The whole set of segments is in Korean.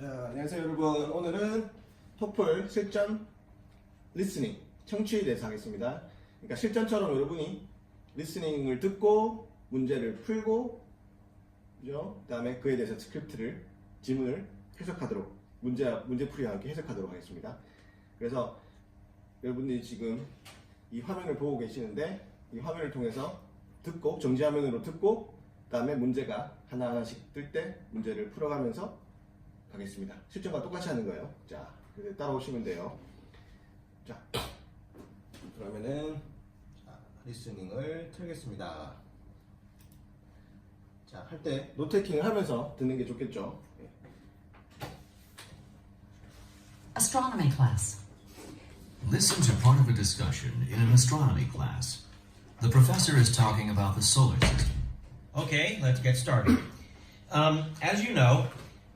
자, 안녕하세요 여러분. 오늘은 토플 실전 리스닝 청취에 대해서 하겠습니다. 그러니까 실전처럼 여러분이 리스닝을 듣고 문제를 풀고, 그죠? 그다음에 그에 대해서 스크립트를, 지문을 해석하도록, 문제풀이와 함께 해석하도록 하겠습니다. 그래서 여러분들이 지금 이 화면을 보고 계시는데, 이 화면을 통해서 듣고, 정지화면으로 듣고, 그다음에 문제가 하나하나씩 뜰 때 문제를 풀어가면서 가겠습니다. 실전과 똑같이 하는 거예요. 자, 따라오시면 돼요. 자, 그러면은 리스닝을 틀겠습니다. 자, 할 때 노테이킹을 하면서 듣는 게 좋겠죠. Astronomy class. Listen to part of a discussion in an astronomy class. The professor is talking about the solar system. Okay, let's get started. As you know,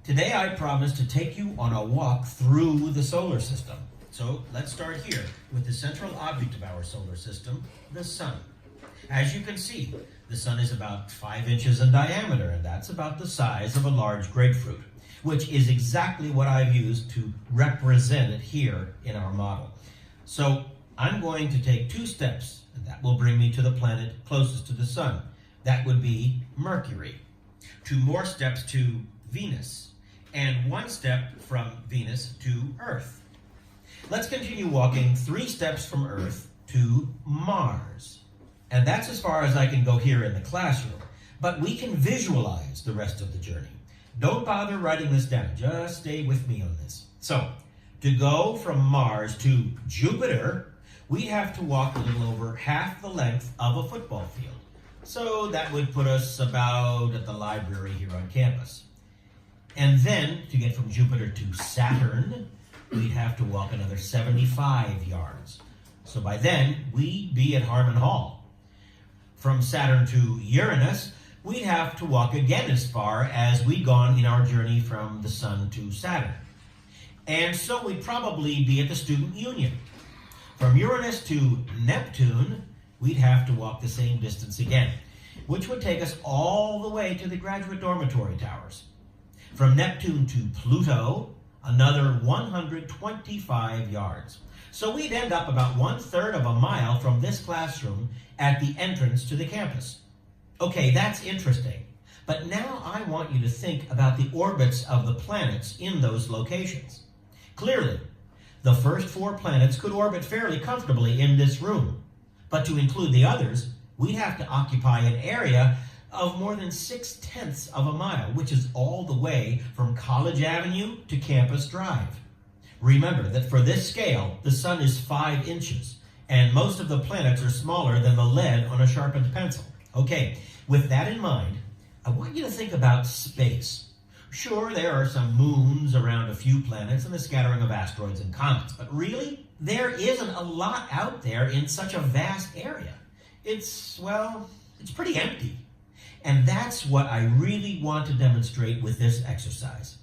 today I promised to take you on a walk through the solar system. So let's start here with the central object of our solar system, the sun. As you can see, the sun is about 5 inches in diameter, and that's about the size of a large grapefruit, which is exactly what I've used to represent it here in our model. So I'm going to take 2 steps, and that will bring me to the planet closest to the sun. That would be Mercury. 2 more steps to Venus, and 1 step from Venus to Earth. Let's continue walking 3 steps from Earth to Mars. And that's as far as I can go here in the classroom, but we can visualize the rest of the journey. Don't bother writing this down, just stay with me on this. So, to go from Mars to Jupiter, we'd have to walk a little over half the length of a football field. So that would put us about at the library here on campus. And then, to get from Jupiter to Saturn, we'd have to walk another 75 yards. So by then, we'd be at Harmon Hall. From Saturn to Uranus, we'd have to walk again as far as we'd gone in our journey from the Sun to Saturn. And so we'd probably be at the Student Union. From Uranus to Neptune, we'd have to walk the same distance again, which would take us all the way to the graduate dormitory towers. From Neptune to Pluto, another 125 yards. So we'd end up about 1/3 of a mile from this classroom at the entrance to the campus. Okay, that's interesting. But now I want you to think about the orbits of the planets in those locations. Clearly, the first 4 planets could orbit fairly comfortably in this room. But to include the others, we'd have to occupy an area of more than 6/10 of a mile, which is all the way from College Avenue to Campus Drive. Remember that for this scale, the sun is 5 inches, and most of the planets are smaller than the lead on a sharpened pencil. Okay, with that in mind, I want you to think about space. Sure, there are some moons around a few planets and a scattering of asteroids and comets, but really, there isn't a lot out there in such a vast area. It's pretty empty. And that's what I really want to demonstrate with this exercise.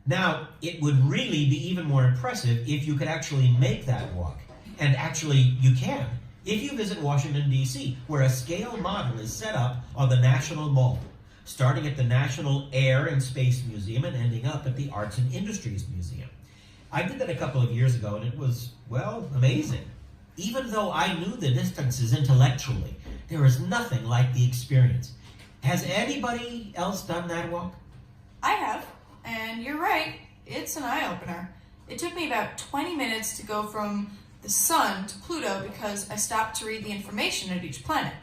Now, it would really be even more impressive if you could actually make that walk. And actually, you can, if you visit Washington, D.C., where a scale model is set up on the National Mall, starting at the National Air and Space Museum and ending up at the Arts and Industries Museum. I did that a couple of years ago, and it was, amazing. Even though I knew the distances intellectually, there is nothing like the experience. Has anybody else done that walk? I have, and you're right, it's an eye-opener. It took me about 20 minutes to go from the sun to Pluto because I stopped to read the information at each planet.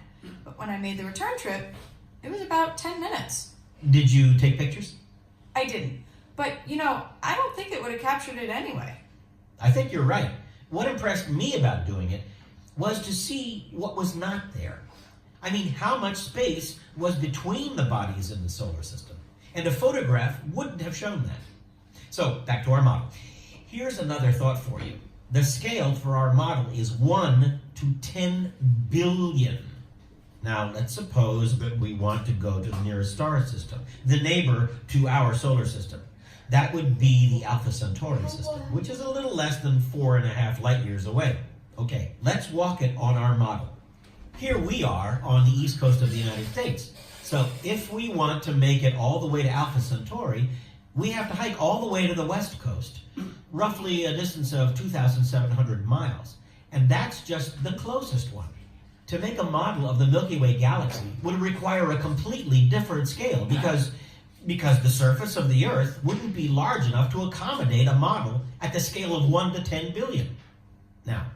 But when I made the return trip, it was about 10 minutes. Did you take pictures? I didn't. But, I don't think it would have captured it anyway. I think you're right. What impressed me about doing it was to see what was not there. I mean, how much space was between the bodies in the solar system. And a photograph wouldn't have shown that. So, back to our model. Here's another thought for you. The scale for our model is 1 to 10 billion. Now, let's suppose that we want to go to the nearest star system, the neighbor to our solar system. That would be the Alpha Centauri system, which is a little less than 4.5 light years away. Okay, let's walk it on our model. Here we are on the east coast of the United States. So if we want to make it all the way to Alpha Centauri, we have to hike all the way to the west coast, roughly a distance of 2,700 miles. And that's just the closest one. To make a model of the Milky Way galaxy would require a completely different scale because the surface of the Earth wouldn't be large enough to accommodate a model at the scale of 1 to 10 billion. Now,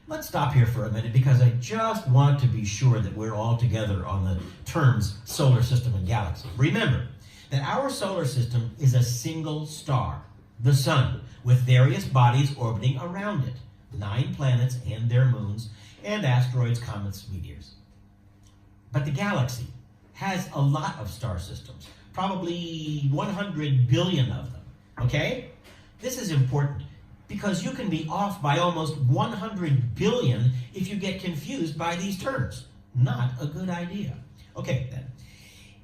let's stop here for a minute because I just want to be sure that we're all together on the terms solar system and galaxy. Remember that our solar system is a single star, the sun, with various bodies orbiting around it, 9 planets and their moons, and asteroids, comets, meteors. But the galaxy has a lot of star systems, probably 100 billion of them, okay? This is important because you can be off by almost 100 billion if you get confused by these terms. Not a good idea. Okay, then.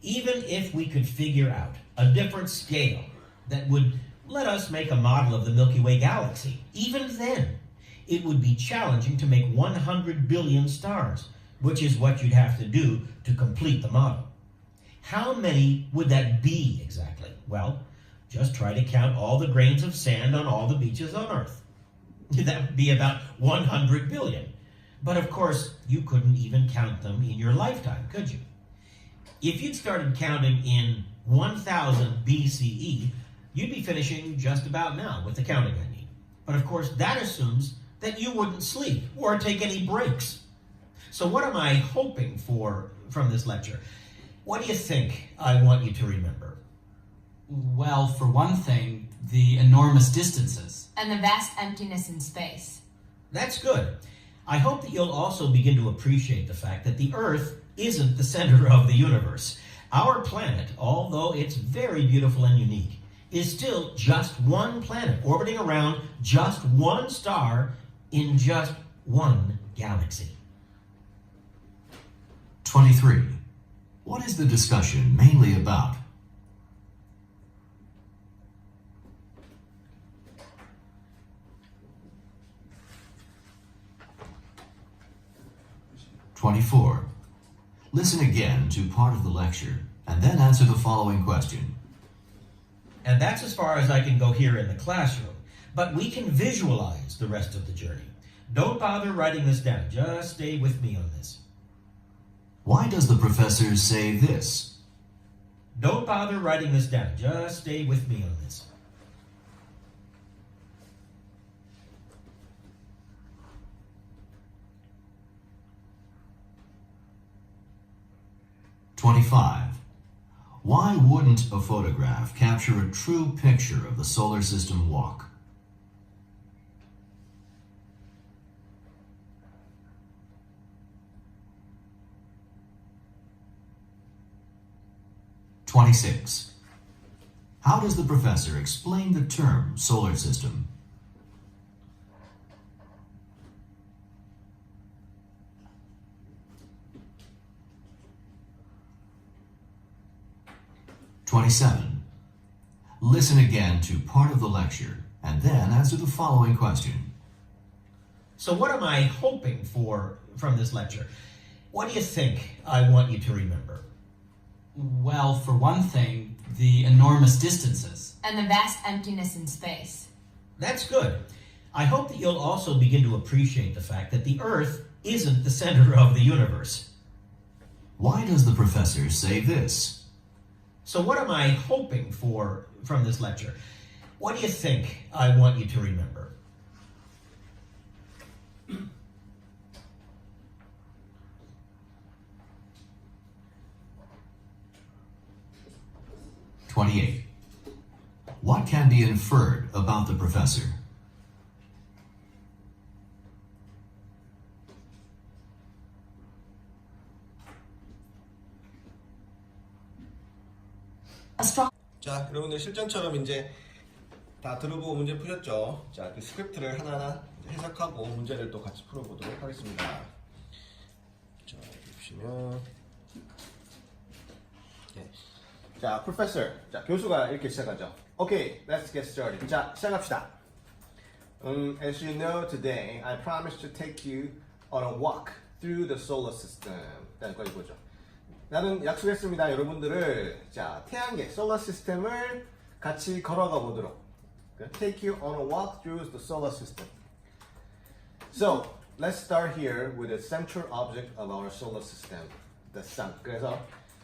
Even if we could figure out a different scale that would let us make a model of the Milky Way galaxy, even then, it would be challenging to make 100 billion stars, which is what you'd have to do to complete the model. How many would that be exactly? Well, just try to count all the grains of sand on all the beaches on Earth. That would be about 100 billion. But of course, you couldn't even count them in your lifetime, could you? If you'd started counting in 1000 BCE, you'd be finishing just about now with the counting I mean. But of course, that assumes that you wouldn't sleep or take any breaks. So what am I hoping for from this lecture? What do you think I want you to remember? Well, for one thing, the enormous distances. And the vast emptiness in space. That's good. I hope that you'll also begin to appreciate the fact that the Earth isn't the center of the universe. Our planet, although it's very beautiful and unique, is still just one planet orbiting around just one star in just one galaxy. 23. What is the discussion mainly about? (24) Listen again to part of the lecture and then answer the following question. And that's as far as I can go here in the classroom. But we can visualize the rest of the journey. Don't bother writing this down. Just stay with me on this. Why does the professor say this? Don't bother writing this down. Just stay with me on this. (25) Why wouldn't a photograph capture a true picture of the solar system walk? (26) How does the professor explain the term solar system? (27) Listen again to part of the lecture and then answer the following question. So what am I hoping for from this lecture? What do you think I want you to remember? Well, for one thing, the enormous distances. And the vast emptiness in space. That's good. I hope that you'll also begin to appreciate the fact that the Earth isn't the center of the universe. Why does the professor say this? So what am I hoping for from this lecture? What do you think I want you to remember? (28) What can be inferred about the professor? 자, 여러분들 실전처럼 이제 다 들어보고 문제 푸셨죠? 자, 그 스크립트를 하나하나 해석하고 문제를 또 같이 풀어보도록 하겠습니다. 자, 여기 보시면 네. 자, Professor. 자, 교수가 이렇게 시작하죠. Okay, let's get started. 자, 시작합시다. As you know, today I promised to take you on a walk through the solar system. 라는 거 보죠. 나는 약속했습니다. 여러분들을 자 태양계 솔라 시스템을 같이 걸어가 보도록. Take you on a walk through the solar system. So, let's start here with the central object of our solar system, the sun. 그래서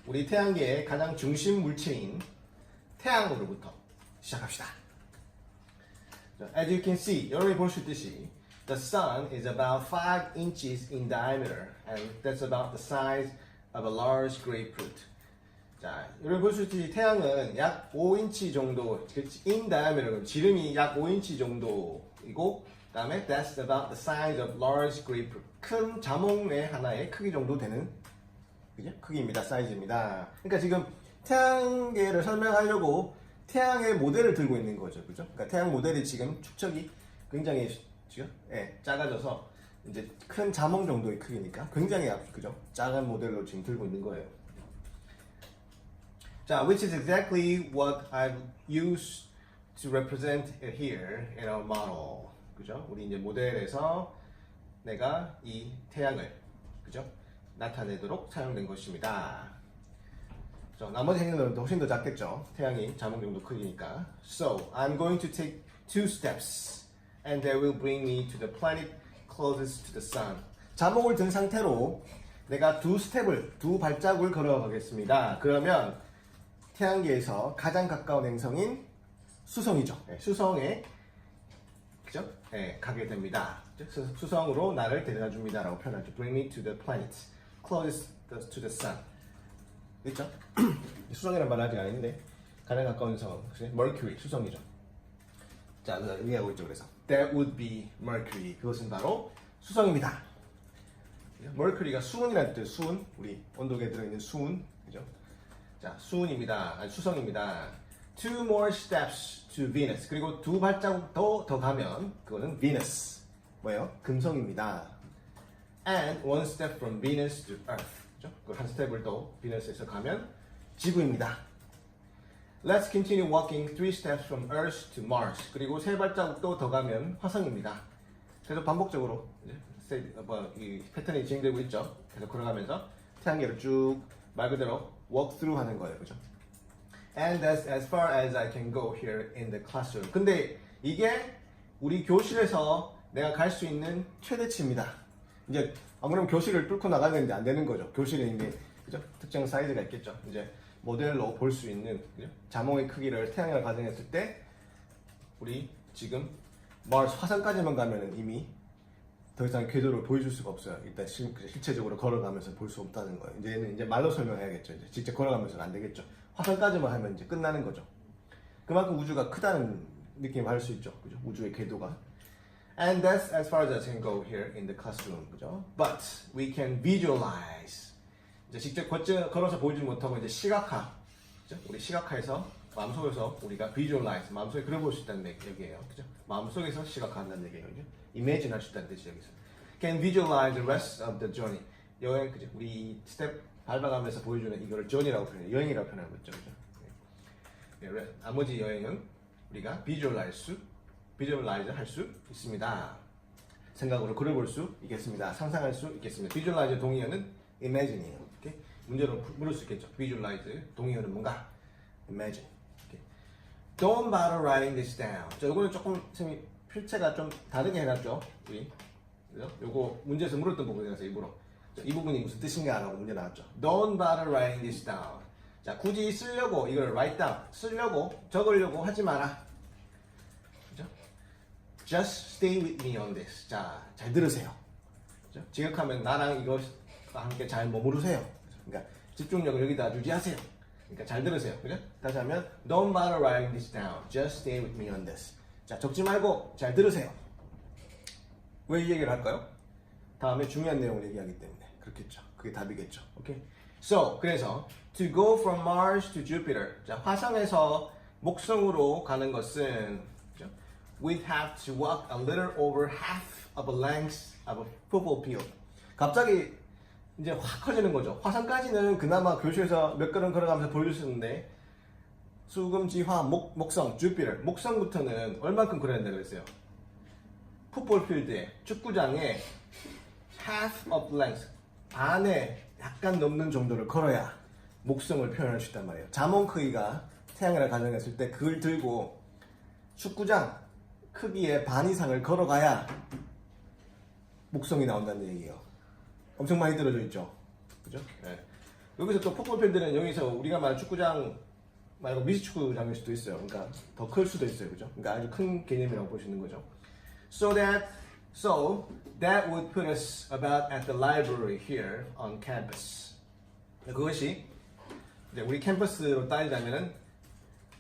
우리 태양계의 가장 중심 물체인 태양으로부터 시작합시다. As you can see, 여러분이 볼 수 있듯이 the sun is about 5 inches in diameter, and that's about the size of a large grapefruit. 자, 여러분 볼 수 있듯이 태양은 약 5인치 정도, in diameter, 지름이 약 5인치 정도이고, 그다음에 that's about the size of large grapefruit. 큰 자몽의 하나의 크기 정도 되는, 그죠? 크기입니다. 사이즈입니다. 그러니까 지금 태양계를 설명하려고 태양의 모델을 들고 있는 거죠, 그죠? 그러니까 태양 모델이 지금 축척이 굉장히 지금 작아져서 이제 큰 자몽 정도의 크기니까 굉장히 그죠? 작은 모델로 지금 들고 있는 거예요. 자, which is exactly what I've used to represent it here in our model. 그죠? 우리 이제 모델에서 내가 이 태양을 그죠? 나타내도록 사용된 것입니다. 나머지 행성은 훨씬 더 작겠죠. 태양이 자몽 정도 크기니까. So, I'm going to take 2 steps and that will bring me to the planet closest to the sun. 자몽을 든 상태로 내가 2 발자국을 걸어가겠습니다. 그러면 태양계에서 가장 가까운 행성인 수성이죠. 수성에 그죠? 가게 됩니다. 수성으로 나를 데려다 줍니다라고 표현하죠. Bring me to the planet closest to the sun. 있죠? 수성이란 말은 아직 아닌데 가장 가까운 성, Mercury, 수성이죠. 자, 의미하고 있죠. 그래서 That would be Mercury. 그것은 바로 수성입니다. Mercury가 수은이라는 뜻, 수은. 우리 온도계에 들어있는 수은, 그죠? 자, 수은입니다. 아니, 수성입니다. 2 more steps to Venus. 그리고 2 발자국 더 가면 그거는 Venus. 뭐예요? 금성입니다. And 1 step from Venus to Earth. 한 스텝을 더 비너스에서 가면 지구입니다. Let's continue walking 3 steps from Earth to Mars. 그리고 3 발자국도 더 가면 화성입니다. 그래서 반복적으로 이 패턴이 진행되고 있죠. 계속 걸어가면서 태양계를 쭉 말 그대로 walk through 하는 거예요. 그죠? And that's as far as I can go here in the classroom. 근데 이게 우리 교실에서 내가 갈 수 있는 최대치입니다. 이제 그럼 교실을 뚫고 나가야 되는데 안 되는 거죠. 교실에 이제 그죠? 특정 사이즈가 있겠죠. 이제 모델로 볼 수 있는 그죠? 자몽의 크기를 태양이라 가정했을 때 우리 지금 마르스 화성까지만 가면은 이미 더 이상 궤도를 보여줄 수가 없어요. 일단 실체적으로 걸어가면서 볼 수 없다는 거예요. 이제는 이제 말로 설명해야겠죠. 이제 직접 걸어가면서는 안 되겠죠. 화성까지만 하면 이제 끝나는 거죠. 그만큼 우주가 크다는 느낌을 할 수 있죠. 그죠? 우주의 궤도가. And that's as far as I can go here in the classroom, 그죠? But we can visualize. 이제 직접 걸어서 보이지 못하고 이제 시각화, 그죠? 우리 시각화에서 마음속에서 우리가 visualize, 마음속에 그려볼 수 있다는 얘기예요, 그죠? 마음속에서 시각화한다는 얘기예요, 그죠? Imagine 할 수 있다는 뜻이 여기서. Can visualize the rest of the journey. 여행, 그죠? 우리 스텝 밟아가면서 보여주는 이거를 journey라고 표현해요, 여행이라고 표현하고 있죠, 그죠? 나머지 여행은 우리가 visualize 할 수 있습니다. 생각으로 그려볼 수 있겠습니다. 상상할 수 있겠습니다. visualize 동의어는 imagine이에요. 오케이? 문제로 물을 수 있겠죠. visualize 동의어는 뭔가? imagine. 오케이? Don't bother writing this down. 자, 이거는 조금 필체가 좀 다르게 해놨죠. 우리. 그죠? 요거 문제에서 물었던 부분이라서 일부러. 이 부분이 무슨 뜻인가 라고 문제 나왔죠. Don't bother writing this down. 자, 굳이 쓰려고 이걸 write down 적으려고 하지 마라. Just stay with me on this. 자, 잘 들으세요. 그죠? 지각하면 나랑 이것과 함께 잘 머무르세요. 그러니까 집중력을 여기다 유지하세요. 그러니까 잘 들으세요. 그죠? 다시 하면 Don't bother writing this down. Just stay with me on this. 자, 적지 말고 잘 들으세요. 왜 이 얘기를 할까요? 다음에 중요한 내용을 얘기하기 때문에. 그렇겠죠. 그게 답이겠죠. 오케이? So, 그래서 to go from Mars to Jupiter. 자, 화성에서 목성으로 가는 것은 we'd have to walk a little over half of a length of a football field. 갑자기 이제 확 커지는 거죠. 화성까지는 그나마 교실에서 몇 걸음 걸어가면서 보여줬었는데 수금지화 목성, 주피터, 목성부터는 얼만큼 걸어야 된다고 그랬어요? 풋볼 필드에, 축구장에 half of length, 반에 약간 넘는 정도를 걸어야 목성을 표현할 수 있단 말이에요. 자몽 크기가 태양이라 가정했을 때 그걸 들고 축구장 크기의 반 이상을 걸어가야 목성이 나온다는 얘기예요. 엄청 많이 들어져 있죠. 그죠? 네. 여기서 또 풋볼팬들은 여기서 우리가 말하는 축구장 말고 미식축구장일 수도 있어요. 그러니까 더 클 수도 있어요. 그죠? 그러니까 아주 큰 개념이라고 보시는 거죠. So that would put us about at the library here on campus. 그것이 이제 우리 캠퍼스로 따지자면은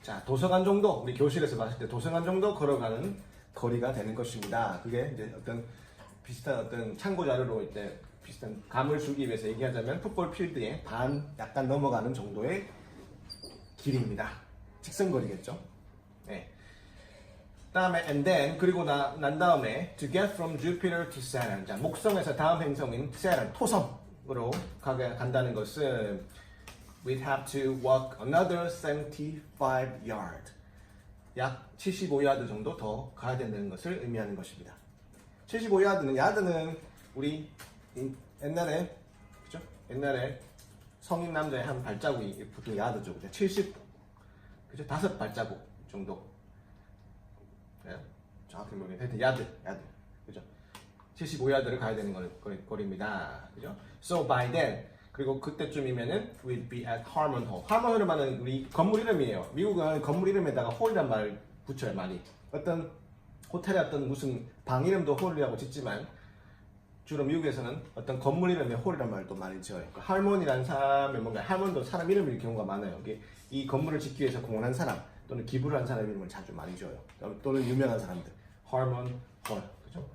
자, 도서관 정도, 우리 교실에서 봤을 때 도서관 정도 걸어가는 거리가 되는 것입니다. 그게 이제 어떤 비슷한 어떤 참고 자료로 이제 비슷한 감을 주기 위해서 얘기하자면 풋볼 필드의 반 약간 넘어가는 정도의 길이입니다. 직선거리겠죠. 네. 다음에 and then 그리고 난 다음에 to get from Jupiter to Saturn. 자, 목성에서 다음 행성인 Saturn 토성으로 간다는 것은 we'd have to walk another 75 yard. 약 75야드 정도 더 가야 된다는 것을 의미하는 것입니다. 75야드는 야드는 우리 옛날에 그죠? 옛날에 성인 남자의 한 발자국이 보통 야드죠. 그죠? 70 그죠? 5발자국 정도. 네? 정확히 모르겠는데 하여튼 야드. 그죠? 75야드를 가야 되는 거리입니다. 그죠? So by then 그리고 그때쯤이면은 we'd be at Harmon Hall. Harmon Hall은 말은 우리 건물 이름이에요. 미국은 건물 이름에다가 홀이란 말을 붙여요, 많이. 어떤 호텔의 어떤 무슨 방 이름도 홀이라고 짓지만 주로 미국에서는 어떤 건물 이름에 홀이란 말도 많이 지어요. 그 할몬이라는 사람의 뭔가 할몬도 사람 이름일 경우가 많아요. 이게 이 건물을 짓기 위해서 공헌한 사람 또는 기부를 한 사람 이름을 자주 많이 지어요. 또는 유명한 사람들. 할몬 홀. 그죠?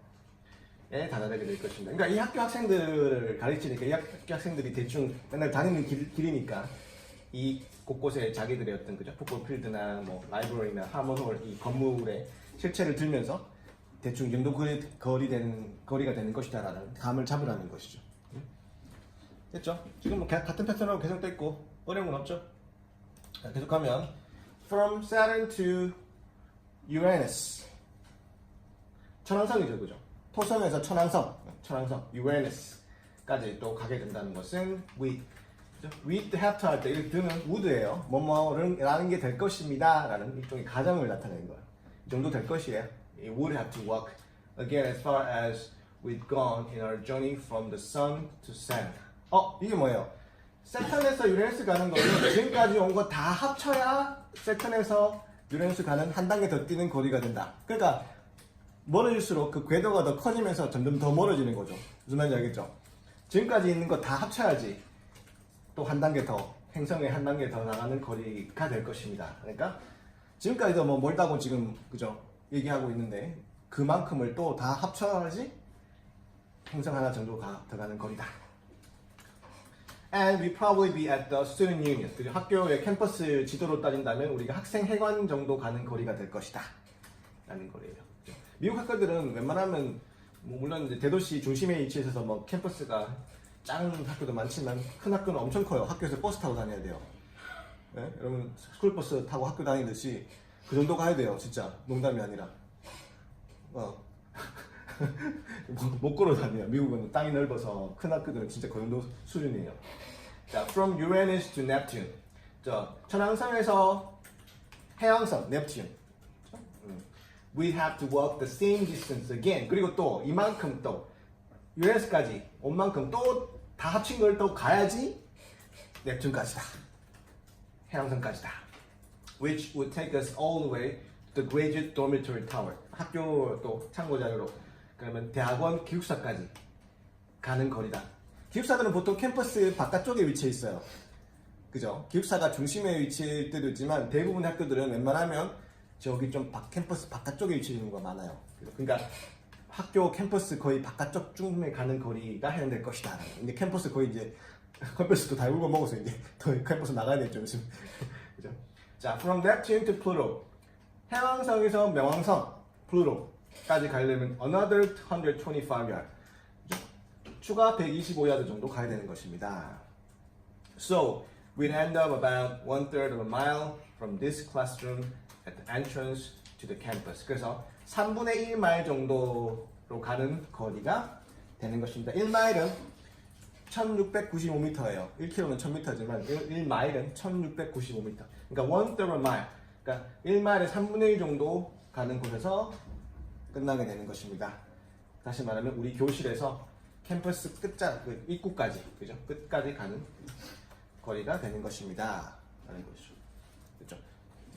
에 다다르게 될 것입니다. 그러니까 이 학교 학생들을 가르치니까 이 학교 학생들이 대충 맨날 다니는 길이니까 이 곳곳에 자기들의 어떤 그죠 풋볼 필드나 뭐 라이브러리나 하몬홀 이 건물의 실체를 들면서 대충 이 정도 거리가 되는 것이다라는 감을 잡으라는 것이죠. 됐죠? 지금 뭐 같은 패턴으로 계속 됐고 어려운 건 없죠? 자, 계속하면 from Saturn to Uranus 천왕성이죠, 그죠? 토성에서 천왕성, 유레너스까지 또 가게 된다는 것은 with have to 할 때 이렇게 드는 would예요. 뭐뭐라는 게 될 것입니다. 라는 일종의 가정을 나타내는 거예요. 이 정도 될 것이에요. It would have to walk again as far as we've gone in our journey from the sun to Saturn. 이게 뭐예요? 세턴에서 유레너스 가는 거는 지금까지 온 거 다 합쳐야 세턴에서 유레너스 가는 한 단계 더 뛰는 거리가 된다. 그러니까 멀어질수록 그 궤도가 더 커지면서 점점 더 멀어지는 거죠. 무슨 말인지 알겠죠? 지금까지 있는 거 다 합쳐야지 또 한 단계 더 행성에 한 단계 더 나가는 거리가 될 것입니다. 그러니까 지금까지도 뭐 멀다고 지금 그죠 얘기하고 있는데 그만큼을 또 다 합쳐야지 행성 하나 정도 더 가는 거리다. And we probably be at the student union. 그죠? 학교의 캠퍼스 지도로 따진다면 우리가 학생 회관 정도 가는 거리가 될 것이다. 라는 거리예요. 미국 학교들은 웬만하면 뭐 물론 이제 대도시 중심에 위치해 있어서 뭐 캠퍼스가 작은 학교도 많지만 큰 학교는 엄청 커요. 학교에서 버스 타고 다녀야 돼요. 네? 여러분 스쿨버스 타고 학교 다니듯이 그 정도 가야 돼요. 진짜 농담이 아니라 못 걸어 다녀요. 미국은 땅이 넓어서 큰 학교들은 진짜 그 정도 수준이에요. 자, from Uranus to Neptune. 저 천왕성에서 해왕성 Neptune. We have to walk the same distance again. 그리고 또 이만큼 또 유레너스까지 온 만큼 또 다 합친 걸 또 가야지 넵튠까지다. 해왕성까지다. Which would take us all the way to the graduate dormitory tower. 학교 또 참고 자료로 그러면 대학원 기숙사까지 가는 거리다. 기숙사들은 보통 캠퍼스 바깥쪽에 위치해 있어요. 그죠? 기숙사가 중심에 위치할 때도 있지만 대부분 학교들은 웬만하면 저기 좀 캠퍼스 바깥쪽에 위치해 있는 경우가 많아요. 그러니까 학교 캠퍼스 거의 바깥쪽쯤에 가는 거리가 해당될 것이다. 근데 캠퍼스 거의 이제 캠퍼스도 다 울고 먹어서 이제 더 캠퍼스 나가야 되죠 요즘. 그죠? 자, from Neptune to Pluto. 해왕성에서 명왕성, 플루토까지 가려면 another 125 yard. 추가 125야드 정도 가야 되는 것입니다. So we'd end up about 1/3 of a mile from this classroom at the entrance to the campus. 그래서 3분의 1마일 정도로 가는 거리가 되는 것입니다. 1마일은 1695m예요. 1km는 1000m지만 1마일은 1695m. 그러니까 1/3 mile. 그러니까 1마일의 3분의 1 정도 가는 곳에서 끝나게 되는 것입니다. 다시 말하면 우리 교실에서 캠퍼스 끝자 그 입구까지 그죠? 끝까지 가는 거리가 되는 것입니다. 라는 것이죠. 그렇죠?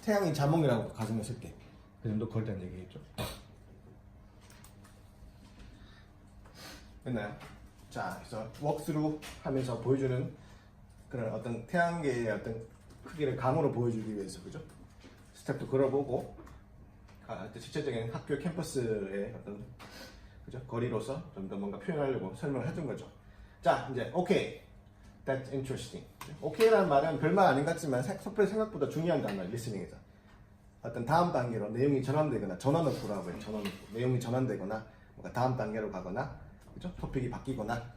태양이 자몽이라고 가슴에 쓸게. 그 정도 거리라는 얘기겠죠. 됐나요? 자, 그래서 워크스루 하면서 보여주는 그런 어떤 태양계의 어떤 크기를 감으로 보여주기 위해서 그죠? 스텝도 걸어보고 실제적인 학교 캠퍼스의 어떤 그죠? 거리로서 좀 더 뭔가 표현하려고 설명을 해준 거죠. 자, 이제 오케이, that's interesting. 오케이라는 말은 별말 아닌 것 같지만 소프트 생각보다 중요한 단어예요. 리스닝에서 어떤 다음 단계로 내용이 전환되거나 전환어프라고 해요. 전환어프. 내용이 전환되거나 뭔가 다음 단계로 가거나 그죠? 토픽이 바뀌거나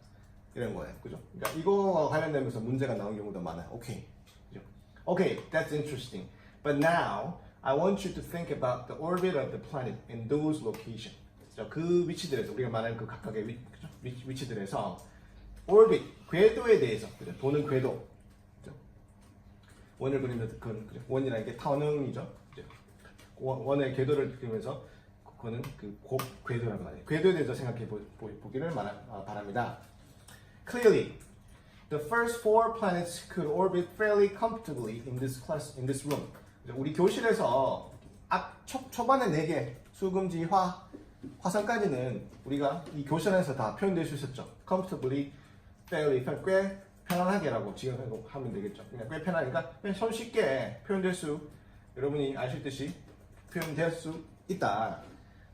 이런 거예요. 그죠? 그러니까 이거와 관련되면서 문제가 나온 경우도 많아요. 오케이. 그죠? Okay, that's interesting. But now I want you to think about the orbit of the planet in those locations. 그 위치들에서 우리가 말하는 그 각각의 그죠? 위치들에서 orbit, 궤도에 대해서 그죠? 도는 궤도. 그죠? 원을 그리면서 그죠? 원이라는 게 타원형이죠. 그죠? 원의 궤도를 그리면서 그거는 그 궤도라고 말해요. 궤도에 대해서 생각해 보기를 바랍니다. Clearly, the first 4 planets could orbit fairly comfortably in this room. 우리 교실에서 초반에 4개 수금지 화성까지는 우리가 이 교실 안에서 다 표현될 수 있었죠. comfortably, fairly, 꽤 편안하게라고 지금 하면 되겠죠. 그냥 꽤 편하니까 손쉽게 표현될 수, 여러분이 아시듯이 표현될 수 있다.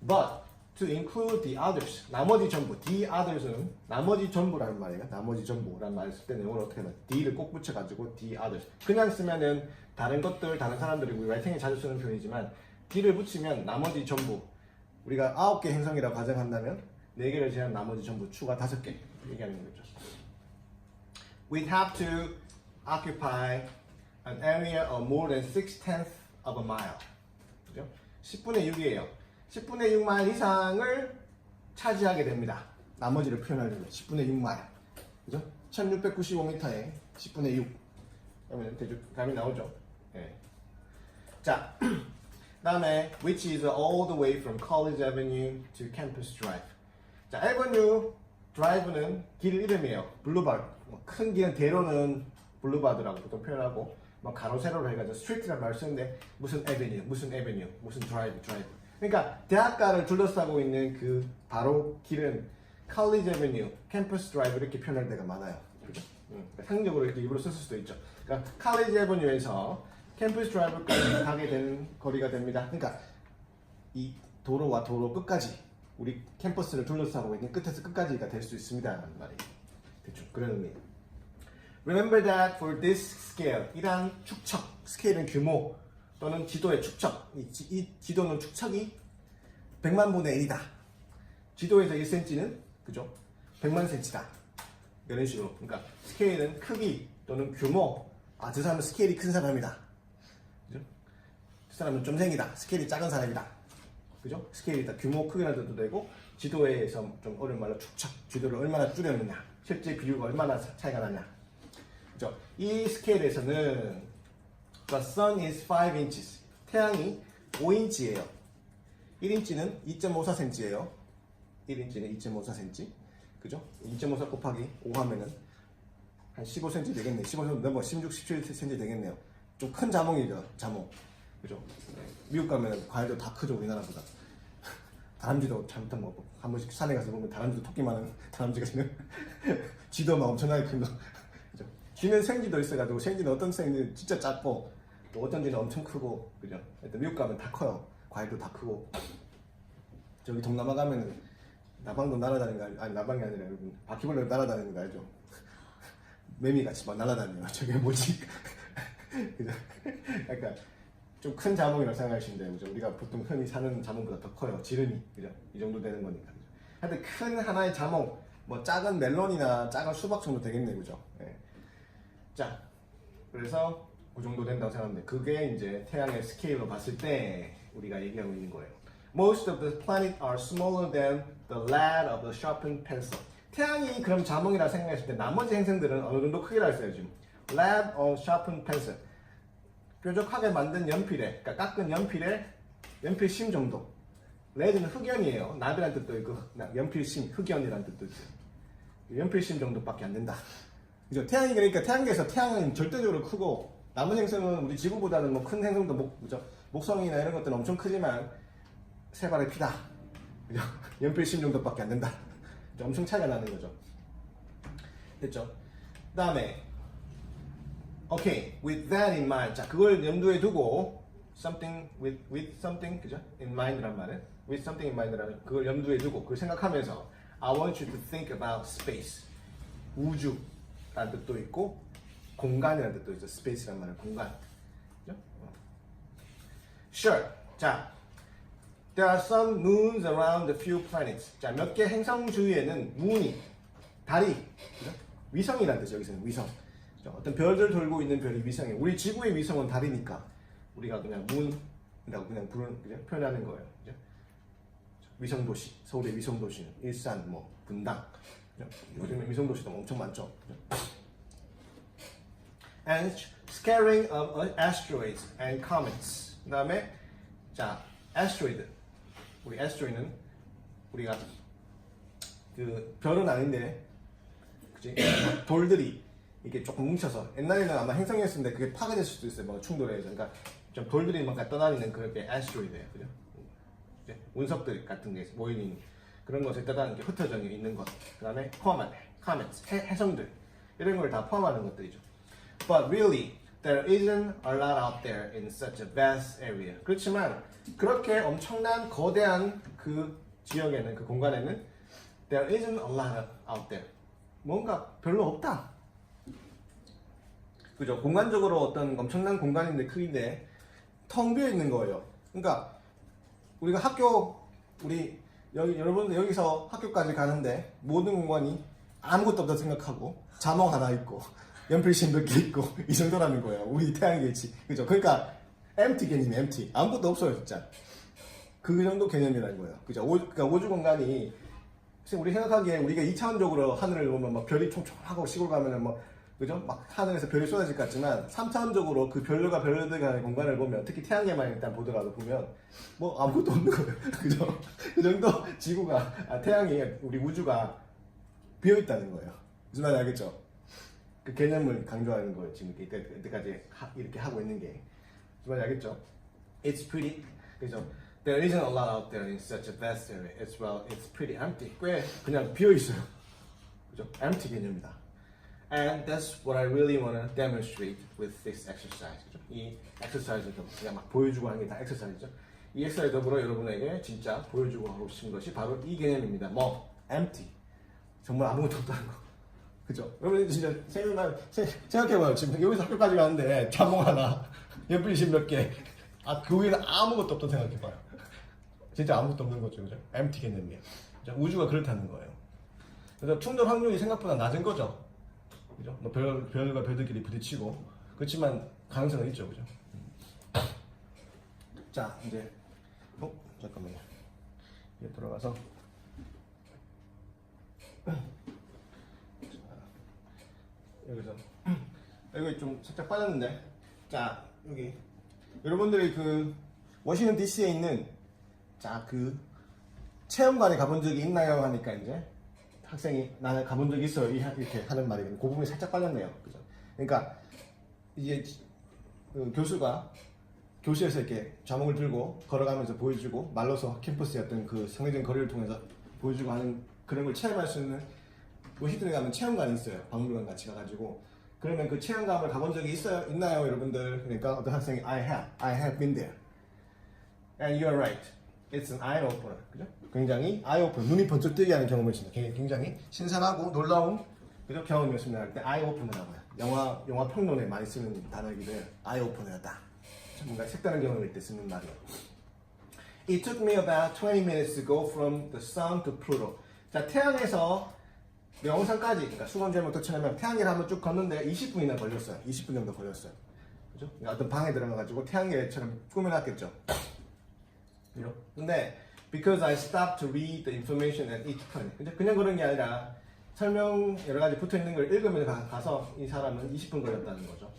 But to include the others, 나머지 전부, the others는 나머지 전부라는 말이에요. 나머지 전부라는 말을 쓸 때는 영어로 어떻게 하면 the를 꼭 붙여가지고 the others. 그냥 쓰면은 다른 것들, 다른 사람들이 우리 라이팅에 자주 쓰는 표현이지만 the를 붙이면 나머지 전부. 우리가 9개 행성이라고 가정한다면 4개를 제한 나머지 전부 추가 5개 얘기하는 거죠. We'd have to occupy an area of more than 6/10 of a mile. 그죠? 10분의 6이에요. 10분의 6마일 이상을 차지하게 됩니다. 나머지를 표현하려면 10분의 6마일. 그죠? 1695m에 10분의 6. 그러면 대충 나오죠. 네. 자, 다음에 which is all the way from College Avenue to Campus Drive. 자, Avenue Drive는 길 이름이에요. 블루바드. 큰 길은 대로는 블루바드라고 보통 표현하고 가로 세로로 해가지고 스트리트라는 말을 쓰는데 무슨 에베뉴, 무슨 에베뉴, 무슨 드라이브. 그러니까 대학가를 둘러싸고 있는 그 바로 길은 College Avenue, Campus Drive 이렇게 표현할 때가 많아요. 그죠? 상징적으로 이렇게 입으로 썼을 수도 있죠. 그러니까 College Avenue에서 캠퍼스 드라이브까지 가게 되는 거리가 됩니다. 그러니까 이 도로와 도로 끝까지 우리 캠퍼스를 둘러싸고 있는 끝에서 끝까지가 될 수 있습니다라는 말이에요. 대충 그런 의미예요. Remember that for this scale, 이러한 축척, 스케일은 규모 또는 지도의 축척, 이 지도는 축척이 100만 분의 1이다. 지도에서 1cm는 그죠? 100만 cm다. 이런 식으로. 그러니까 스케일은 크기 또는 규모. 저 사람은 스케일이 큰 사람이다. 그죠? 그 사람은 좀 생이다. 스케일이 작은 사람이다. 그죠? 스케일이 다 규모 크기라도 되고 지도에서 좀 어려운 말로 축척. 지도를 얼마나 줄였느냐. 실제 비율과 얼마나 차이가 나냐. 그죠? 이 스케일에서는 The sun is 5 inches. 태양이 5인치예요. 1인치는 2.54cm예요. 1인치는 2.54cm. 그죠? 2.54 곱하기 5 하면은 한 15cm 되겠네. 15cm 넘어 16, 17cm 되겠네요. 좀 큰 자몽이죠. 자몽. 그죠? 미국 가면 과일도 다 크죠. 우리나라보다. 다람쥐도 잘못한 거 뭐. 한 번씩 산에 가서 보면 다람쥐도 토끼만한 다람쥐가 있으면 쥐도 막 엄청나게 큰 거. 그죠? 쥐는 생쥐도 있어가지고 생쥐는 어떤 생쥐는 진짜 작고 또 어떤 쥐는 엄청 크고. 그죠? 일단 미국 가면 다 커요. 과일도 다 크고. 저기 동남아 가면은 나방도 날아다니는 거 알죠? 아니 나방이 아니라 여러분 바퀴벌레도 날아다니는 거 알죠? 매미같이 막 날아다녀요. 저게 뭐지? 그죠? 약간 좀 큰 자몽이라고 생각하시면 돼요. 그죠? 우리가 보통 흔히 사는 자몽보다 더 커요. 지름이. 그죠? 이 정도 되는 거니까. 하여튼 큰 하나의 자몽, 뭐 작은 멜론이나 작은 수박 정도 되겠네요. 그죠? 네. 자, 그래서 그 정도 된다고 생각하는데 그게 이제 태양의 스케일로 봤을 때 우리가 얘기하고 있는 거예요. Most of the planets are smaller than the lead of a sharpened pencil. 태양이 그럼 자몽이라 생각했을 때 나머지 행성들은 어느 정도 크기라 했어요 지금. Lead or sharpened pencil. 뾰족하게 만든 연필에, 그러니까 깎은 연필에 연필심 정도. 레드는 흑연이에요. 납이란 뜻도 있고 연필심, 흑연이란 뜻도 있어요. 연필심 정도밖에 안 된다. 그죠? 태양이 그러니까 태양계에서 태양은 절대적으로 크고 남은 행성은 우리 지구보다는 뭐 큰 행성도 그죠? 목성이나 이런 것들은 엄청 크지만 세 발의 피다. 그죠? 연필심 정도밖에 안 된다. 엄청 차이가 나는 거죠. 됐죠? 그 다음에 오케이, with that in mind. 자, 그걸 염두에 두고 something with something, 그죠? in mind란 말은 with something in mind라는 그걸 염두에 두고 그걸 생각하면서 I want you to think about space. 우주라는 뜻도 있고 공간이라는 뜻도 있죠. space란 말은 공간. 그죠? Sure. 자, there are some moons around a few planets. 자, 몇 개 행성 주위에는 moon이 달이, 그죠? 위성이라는 뜻이죠. 여기서는 위성. 어떤 별들 돌고 있는 별이 위성이에요. 우리 지구의 위성은 달이니까 우리가 그냥 문이라고 그냥 그죠? 표현하는 거예요. 그죠? 위성 도시, 서울의 위성 도시는 일산, 뭐 분당. 그죠? 요즘에 위성 도시도 엄청 많죠. 그죠? And scattering of asteroids and comets. 그다음에 자, asteroid. 우리 asteroid는 우리가 그 별은 아닌데, 그지? 돌들이 이게 조금 뭉쳐서 옛날에는 아마 행성이었는데 그게 파괴될 수도 있어요. 뭐 충돌해서. 그러니까 좀 돌들이 막 떠다니는 그게 asteroid예요. 그죠? 이제 운석들 같은 게 모이는 그런 것에 떠다니는 게 흩어져 있는 것. 그다음에 comets, 해성들 이런 걸 다 포함하는 것들이죠. But really, there isn't a lot out there in such a vast area. 그렇지만 그렇게 엄청난 거대한 그 지역에는 그 공간에는 there isn't a lot out there. 뭔가 별로 없다. 그죠? 공간적으로 어떤 엄청난 공간인데 크기인데 텅 비어 있는 거예요. 그러니까 우리가 여러분들 여기서 학교까지 가는데 모든 공간이 아무것도 없다 생각하고 자몽 하나 있고 연필심 몇 개 있고 이 정도라는 거예요. 우리 태양계치. 그죠? 그러니까 empty 개념이 empty. 아무것도 없어요, 진짜. 그 정도 개념이라는 거예요. 그죠? 그러니까 우주 공간이 우리 생각하기에 우리가 2차원적으로 하늘을 보면 막 별이 총총하고 시골 가면은 뭐 그죠? 막 하늘에서 별이 쏟아질 것 같지만 3차원적으로 그 별과 별들 간의 공간을 보면 특히 태양계만 일단 보더라도 보면 뭐 아무것도 없는 거예요. 그죠? 그 정도 지구가 태양이 우리 우주가 비어 있다는 거예요. 무슨 말인지 알겠죠? 그 개념을 강조하는 거예요. 지금 이때까지 이렇게 하고 있는 게 무슨 말인지 알겠죠? It's pretty. 그죠? There isn't a lot out there in such a vast area. It's pretty empty. 꽤 그냥 비어 있어요. 그죠? Empty 개념이다. And that's what I really want to demonstrate with this exercise. 그죠? 이 exercise를 그냥 막 보여주고 하는 게 다 exercise죠. 이 exercise 더불어 여러분에게 진짜 보여주고 하고 싶은 것이 바로 이 개념입니다. 뭐 empty. 정말 아무것도 없다는 거. 그죠? 여러분 진짜 생각해봐요. 지금 여기서 학교까지 가는데 자몽 하나, 연필심 몇 개, 그 위에는 아무것도 없다고 생각해봐요. 진짜 아무것도 없는 거죠, 그죠? empty 개념이에요. 우주가 그렇다는 거예요. 그래서 충돌 확률이 생각보다 낮은 거죠. 그죠? 뭐 별과 별들끼리 부딪히고 그렇지만 가능성은 있죠, 그죠? 자, 이제 잠깐만요. 여기 들어가서 여기 좀 살짝 빠졌는데, 자 여기 여러분들이 그 워싱턴 DC에 있는 자 그 체험관에 가본 적이 있나요 하니까 이제 학생이 나는 가본 적이 있어요 이렇게 하는 말이거든요. 그 부분이 살짝 빠졌네요. 그죠? 그러니까 이제 그 교수가 교실에서 이렇게 자몽을 들고 걸어가면서 보여주고 말로서 캠퍼스의 어떤 그 상대적인 거리를 통해서 보여주고 하는 그런 걸 체험할 수 있는 워싱턴에 가면 체험관이 있어요. 박물관 같이 가가지고 그러면 그 체험관을 가본 적이 있나요 여러분들? 그러니까 어떤 학생이 I have been there and you're right. It's an eye opener. 그죠? 굉장히 eye opener, 눈이 번쩍 뜨게 하는 경험이었습니다. 굉장히 신선하고 놀라운 그죠? 경험이었습니다. 할 때 eye opener라고요. 영화 평론에 많이 쓰는 단어이기도 해요. eye opener다. 뭔가 색다른 경험일 때 쓰는 말이에요. It took me about 20 minutes to go from the sun to Pluto. 자, 태양에서 명성까지, 그러니까 수건제목 도착하면 태양계를 한번 쭉 걷는데 20분이나 걸렸어요. 20분 정도 걸렸어요. 그죠? 그러니까 어떤 방에 들어가가지고 태양계처럼 꾸며놨겠죠. 그죠? 근데 because I stopped to read the information at each point. 그냥 그런 게 아니라 설명 여러 가지 붙어 있는 걸 읽으면서 가서 이 사람은 20분 걸렸다는 거죠.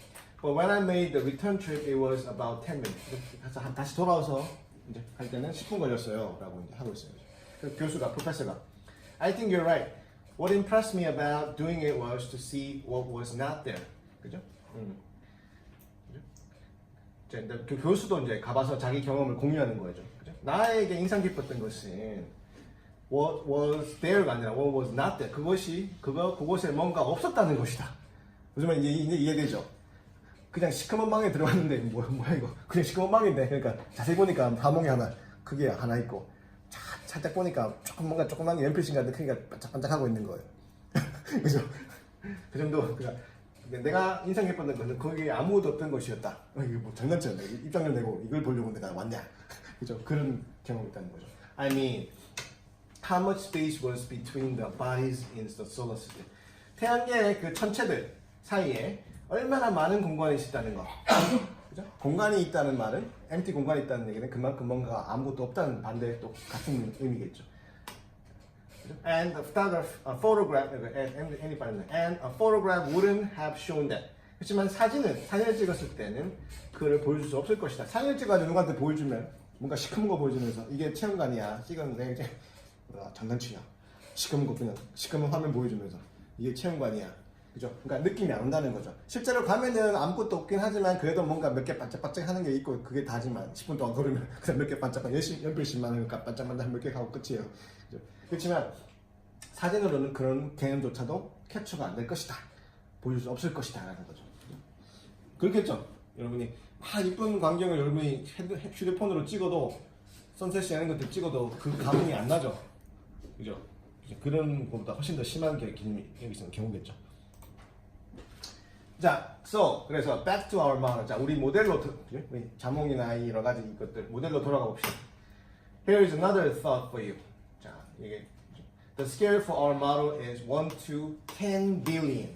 But when I made the return trip, it was about 10 minutes. 그래서 다시 돌아와서 이제 갈 때는 10분 걸렸어요.라고 이제 하고 있어요. 그 교수가, 프로페서가, I think you're right. What impressed me about doing it was to see what was not there. 그죠? 이제 그 교수도 이제 가봐서 자기 경험을 공유하는 거죠. 그죠? 나에게 인상 깊었던 것은 what was there가 아니라 what was not there. 그곳에 뭔가 없었다는 것이다. 요즘에 이제 이해되죠? 그냥 시커먼 방에 들어갔는데 뭐야 이거? 그냥 시커먼 방인데 그러니까 자세히 보니까 화목이 크게 하나 있고 살짝 보니까 조그만 게 연필신 같은 크기가 반짝반짝하고 있는 거예요. 그죠? 그 정도. 그러니까 내가 인상 깊었던 것은 거기에 아무것도 없던 것이었다. 이게 뭐 장난치나 입장료 내고 이걸 보려고 내가 왔냐? 그죠? 그런 경험이 있다는 거죠. I mean, how much space was between the bodies in the solar system? 태양계의 그 천체들 사이에 얼마나 많은 공간이 있다는 거. 그죠? 공간이 있다는 말은 empty 공간이 있다는 얘기는 그만큼 뭔가 아무것도 없다는 반대의 또 같은 의미겠죠. And a photograph wouldn't have shown that. 그렇지만 사진을 찍었을 때는 그를 보여줄 수 없을 것이다. 사진을 찍어가지고 누구한테 보여주면 뭔가 시커먼 거 보여주면서 이게 체험관이야. 찍었는데 이제 장난치야. 시커먼 거 그냥 시커먼 화면 보여주면서 이게 체험관이야. 그죠? 그러니까 느낌이 안 온다는 거죠. 실제로 가면은 아무것도 없긴 하지만 그래도 뭔가 몇 개 반짝반짝 하는 게 있고 그게 다지만 10분 동안 걸으면 그냥 몇 개 반짝반짝 연필씩만 하니까 반짝반짝 몇 개 하고 끝이에요. 그죠? 그렇지만 사진으로는 그런 개념조차도 캡처가 안 될 것이다. 보여줄 수 없을 것이다 라는 거죠. 그렇겠죠? 여러분이 이쁜 광경을 여러분이 휴대폰으로 찍어도 선셋이 하는 것들 찍어도 그 감흥이 안 나죠. 그죠? 그런 것보다 훨씬 더 심한 여기서는 경우겠죠. 자, 그래서 back to our model. 자, 우리 모델로 우리 자몽이나 여러 가지 이것들 모델로 돌아가 봅시다. Here is another thought for you. 자, 이게 the scale for our model is 1 to 10 billion.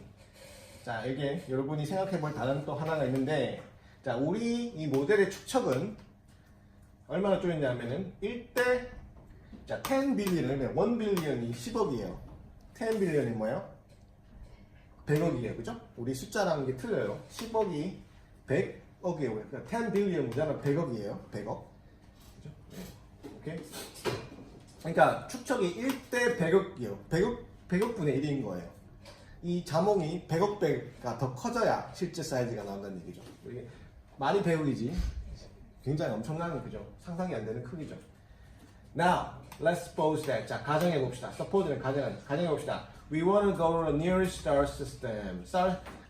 자, 이게 여러분이 생각해 볼 다른 또 하나가 있는데, 자, 우리 이 모델의 축척은 얼마나 쪼였냐면은 1대 자, 10 billion이면 1 billion이 10억이에요. 10 billion이 뭐예요? 100억이에요. 그죠? 우리 숫자라는 게 틀려요. 10억이 100억이에요. 그러니까 10 billion 문자는 100억이에요. 100억. 그죠? 네. 오케이? 그러니까 축척이 1대 100억이에요. 100억분의 1인 거예요. 이 자몽이 100억 배가 더 커져야 실제 사이즈가 나온다는 얘기죠. 이게 많이 100억이지. 굉장히 엄청난, 그죠? 상상이 안 되는 크기죠. Now, let's suppose that. 자, 가정해 봅시다. suppose는 가정해 봅시다. We want to go to the nearest star system.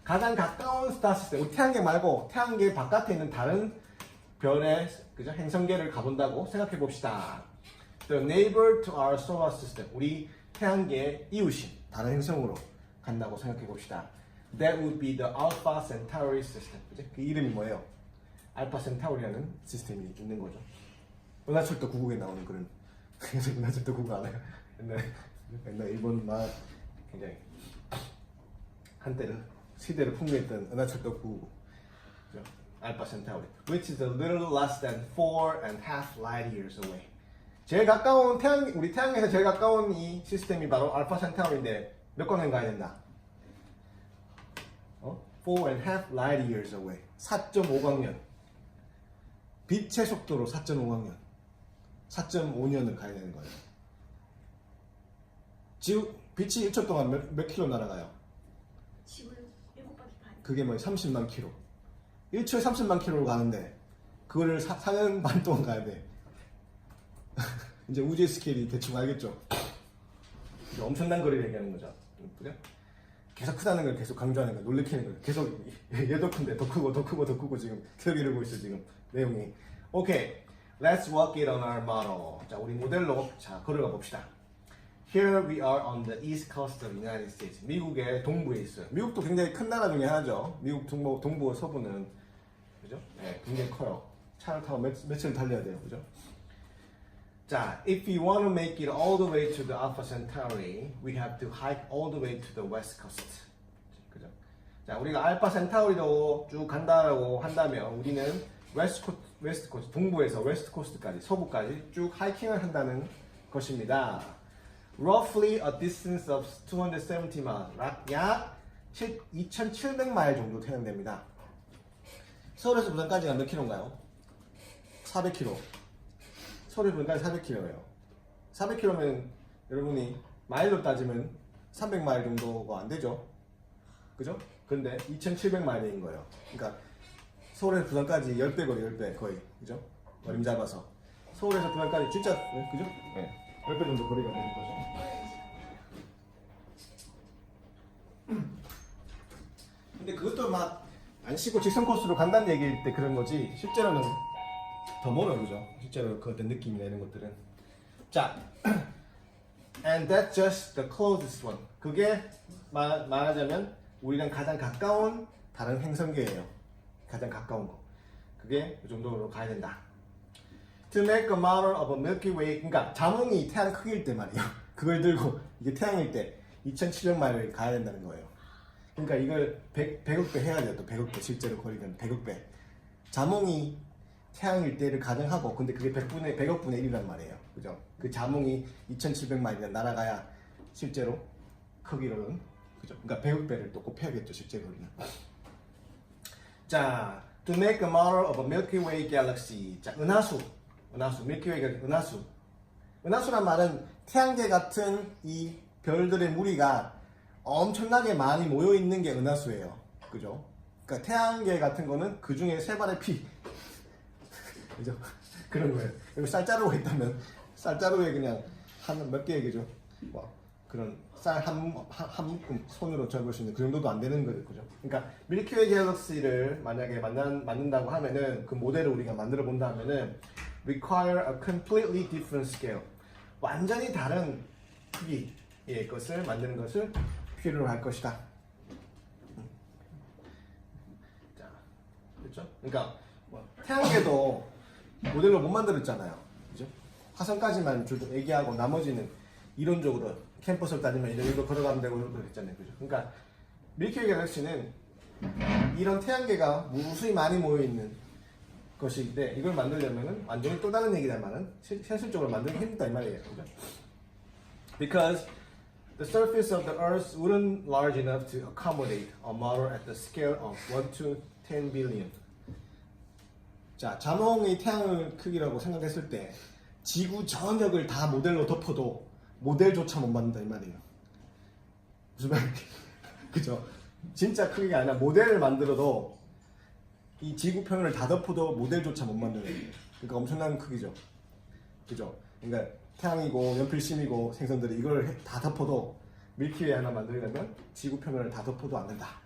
가장 가까운 스타 시스템. 우리 태양계 말고 태양계 바깥에 있는 다른 별의, 그죠? 행성계를 가본다고 생각해 봅시다. The neighbor to our solar system. 우리 태양계의 이웃인 다른 행성으로 간다고 생각해 봅시다. That would be the Alpha Centauri system. 그죠? 그 이름이 뭐예요? 알파 센타우리라는 시스템이 있는 거죠. 은하철도 9국에 나오는 그런. 그래서 은하철도 9국 알아요? 옛날 일본 막 굉장히 한때는 시대를 풍미했던 은하철도 9국. 알파 센타우리. Which is a little less than 4.5 light years away. 제일 가까운 우리 태양에서 제일 가까운 이 시스템이 바로 알파 센타우리인데 몇 광년 가야 된다? 4.5 light years away. 4.5광년. 빛의 속도로 4.5광년. 4.5년을 가야 되는 거예요. 빛이 1초 동안 몇 킬로 날아가요? 지구를 7바퀴 반. 그게 뭐 30만 킬로. 1초에 30만 킬로로 가는데 그거를 4년 반 동안 가야 돼. 이제 우주의 스케일이 대충 알겠죠? 엄청난 거리를 얘기하는 거죠. 그죠? 계속 크다는 걸 계속 강조하는 거예요. 놀래키는 거예요. 계속 얘도 큰데 더 크고 더 크고 더 크고 지금 계속 이러고 있어 지금 내용이. 오케이, let's walk it on our model. 자, 우리 모델로 자 걸어가 봅시다. Here we are on the east coast of the United States. 미국의 동부에 있어요. 미국도 굉장히 큰 나라 중에 하나죠. 미국 동부와 서부는 그죠? 네, 굉장히 커요. 차를 타고 며칠 달려야 돼요, 그죠? 자, if we want to make it all the way to the Alpha Centauri, we have to hike all the way to the west coast. 그죠? 자, 우리가 알파 센타우리로 쭉 간다라고 한다면 우리는 웨스트 코스트, 동부에서 웨스트 코스트까지, 서부까지 쭉 하이킹을 한다는 것입니다. Roughly a distance of 270 miles. 약 2,700마일 정도 되는 됩니다. 서울에서 부산까지가 몇 킬로인가요? 400km. 서울에서 부산까지 400km예요. 400km면 여러분이 마일로 따지면 300마일 정도가 안 되죠? 그죠? 근데 2,700마일인 거예요. 그러니까 서울에서 부산까지 10배 거리, 10배 거의. 그죠? 어림 잡아서. 서울에서 부산까지 진짜, 그죠? 네. 10배 정도 거리가 되는 거죠. 근데 그것도 막 안 쉬고 직선 코스로 간다는 얘기일 때 그런 거지 실제로는 더 멀어요, 그죠? 실제로 그 어떤 느낌이나 이런 것들은. 자, and that's just the closest one. 그게 말하자면 우리랑 가장 가까운 다른 행성계예요. 가장 가까운 거. 그게 이 정도로 가야 된다. To make a model of a Milky Way. 그러니까 자몽이 태양 크기일 때 말이에요. 그걸 들고 이게 태양일 때 2,700마일을 가야 된다는 거예요. 그러니까 이걸 100억 배 해야 돼요. 또 100억 배 실제로 거리는 100억 배. 자몽이 태양일 때를 가정하고 근데 그게 100억 분의 1이란 말이에요. 그죠? 그 자몽이 2,700마일이나 날아가야 실제로 크기로는 그죠? 그러니까 100억 배를 또 곱해야겠죠. 실제 거리는. 자, to make a model of a Milky Way galaxy. 자, 은하수, Milky Way가 은하수. 은하수란 말은 태양계 같은 이 별들의 무리가 엄청나게 많이 모여 있는 게 은하수예요. 그죠? 그러니까 태양계 같은 거는 그 중에 세 발의 피. 그죠? 그런 거예요. 그리고 쌀자루가 있다면 쌀자루에 그냥 한 몇 개의 그죠? 뭐 그런 쌀 한 묶음 손으로 접을 수 있는 그 정도도 안 되는 거예요. 그죠? 그러니까 밀키웨이 갤럭시를 만약에 만든다고 하면은 그 모델을 우리가 만들어 본다면은 require a completely different scale. 완전히 다른 크기의 것을 만드는 것을 필요로 할 것이다. 자, 그렇죠? 그러니까 뭐, 태양계도 모델로 못 만들었잖아요. 그죠? 화성까지만 얘기하고 나머지는 이론적으로 캠퍼스를 따지면 이런 걸어가면 되고 이런 거 했잖아요. 그죠? 그러니까 밀키웨이 갤럭시는 이런 태양계가 무수히 많이 모여 있는 것인데 이걸 만들려면은 완전히 또 다른 얘기다만은 현실적으로 만들기 힘들다 이 말이에요. 그죠? Because the surface of the Earth wouldn't large enough to accommodate a model at the scale of 1 to 10 billion. 자, 자몽의 태양을 크기라고 생각했을 때 지구 전역을 다 모델로 덮어도 모델조차 못 만든다 이 말이에요. 무슨 말이에요? 그죠? 진짜 크기가 아니라 모델을 만들어도 이 지구 표면을 다 덮어도 모델조차 못 만드는 거예요. 그러니까 엄청난 크기죠. 그죠? 그러니까 태양이고 연필심이고 생선들이 이걸 다 덮어도 밀키웨이 하나 만들려면 지구 표면을 다 덮어도 안 된다.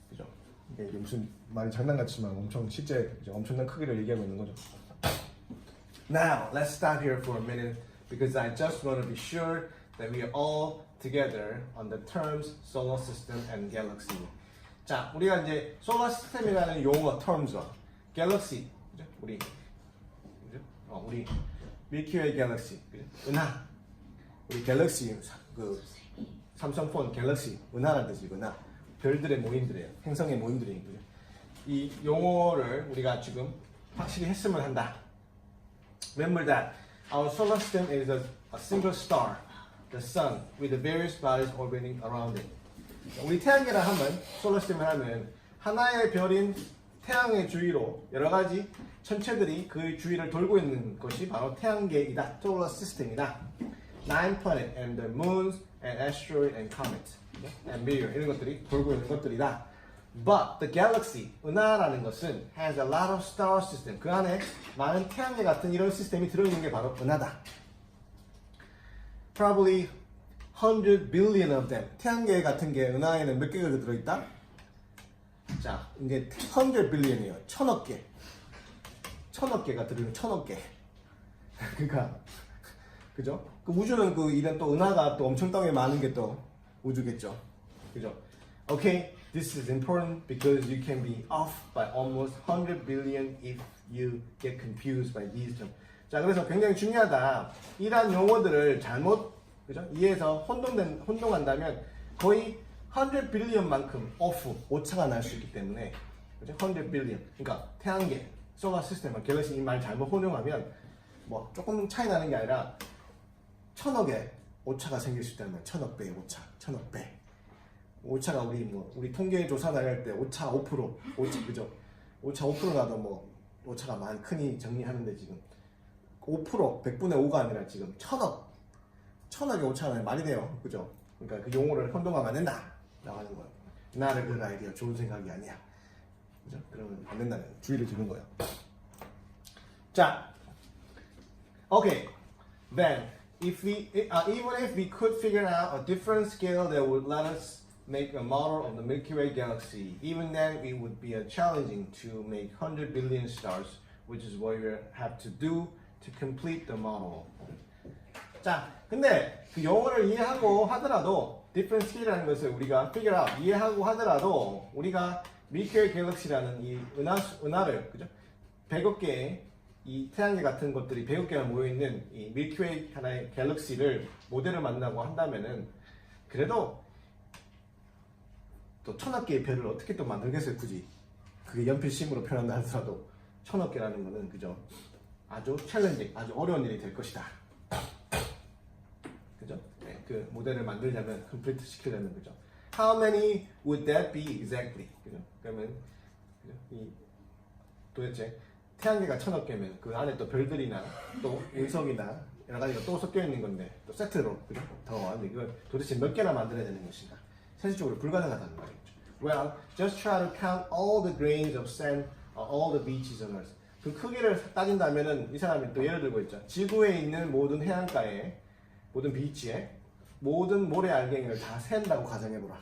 그죠? 이게 무슨 말이 장난 같지만 엄청 실제 엄청난 크기를 얘기하고 있는 거죠. Now let's stop here for a minute because I just want to be sure that we are all together on the terms solar system and galaxy. 자, 우리가 이제 solar system이라는 용어 terms와 galaxy, 그죠? 우리 밀키웨이 갤럭시, 은하. 우리 갤럭시, 그 삼성폰 갤럭시, 은하라는 뜻이 은하. 별들의 모임들이에요. 행성의 모임들이에요. 이 용어를 우리가 지금 확실히 했으면 한다. Remember that our solar system is a single star, the sun, with the various bodies orbiting around it. 우리 태양계라 하면, solar system을 하면 하나의 별인 태양의 주위로 여러 가지 천체들이 그 주위를 돌고 있는 것이 바로 태양계이다. solar system이다. 9 planets and the moons and asteroids and comets and meteor 이런 것들이 돌고 있는 것들이다. But the galaxy, 은하라는 것은 has a lot of star system. 그 안에 많은 태양계 같은 이런 시스템이 들어있는 게 바로 은하다. Probably 100 billion of them. 태양계 같은 게 은하에는 몇 개가 들어있다? 자, 이제 100 billion이에요. 1000억 개. 1000억 개가 들어있는 1000억 개. 그러니까 그죠? 그 우주는 그 이런 또 은하가 또 엄청나게 많은 게 또 우주겠죠. 그죠? Okay, this is important because you can be off by almost 100 billion if you get confused by these terms. 자, 그래서 굉장히 중요하다. 이러한 용어들을 잘못 그죠? 이해해서 혼동한다면 거의 100 billion만큼 off, 오차가 날 수 있기 때문에 그죠? 100 billion. 그러니까 태양계, solar system, 갤럭시 이 말 잘못 혼용하면 뭐 조금 차이 나는 게 아니라 1000억의 오차가 생길 수 있다는 거예요. 1000억 배의 오차, 1000억 배. 오차가 우리 통계 조사 나갈 때 오차 5%, 오차 그죠? 오차 5% 나도 뭐 오차가 많이 크니 정리하는데 지금 5% 100분의 5가 아니라 지금 천억의 오차는 말이 돼요. 그죠? 그러니까 그 용어를 혼동하면 안 된다 라고 하는 거예요. 나를 그 아이디어 좋은 생각이 아니야. 그죠? 그러면 안 된다는 주의를 주는 거예요. 자, okay. Then, even if we could figure out a different scale that would let us make a model of the Milky Way galaxy, even then it would be challenging to make 100 billion stars, which is what we have to do to complete the model. 자, 근데 그 용어를 이해하고 하더라도 different scale이라는 것을 우리가 figure out, 이해하고 하더라도 우리가 Milky Way 갤럭시라는 이 은하를 그죠? 100억 개의 이 태양계 같은 것들이 100억 개나 모여있는 이 밀키웨이 하나의 갤럭시를 모델을 만든다고 한다면은 그래도 또 1000억 개의 별을 어떻게 또 만들겠어요 굳이 그게 연필심으로 표현한다 하더라도 1000억 개라는 거는 그죠 아주 챌린징 아주 어려운 일이 될 것이다 그죠 네, 그 모델을 만들려면 컴플리트 시키려면 그죠 How many would that be exactly 그죠 그러면 그죠? 이 도대체 태양계가 1000억 개면 그 안에 또 별들이나 또 운석이나 여러 가지가 또 섞여 있는 건데 또 세트로 그죠? 더 이걸 도대체 몇 개나 만들어야 되는 것인가? 현실적으로 불가능하다는 말이죠. Well, just try to count all the grains of sand on all the beaches on Earth. 그 크기를 따진다면은 이 사람이 또 예를 들고 있죠. 지구에 있는 모든 해안가에 모든 비치에 모든 모래 알갱이를 다 샌다고 가정해보라.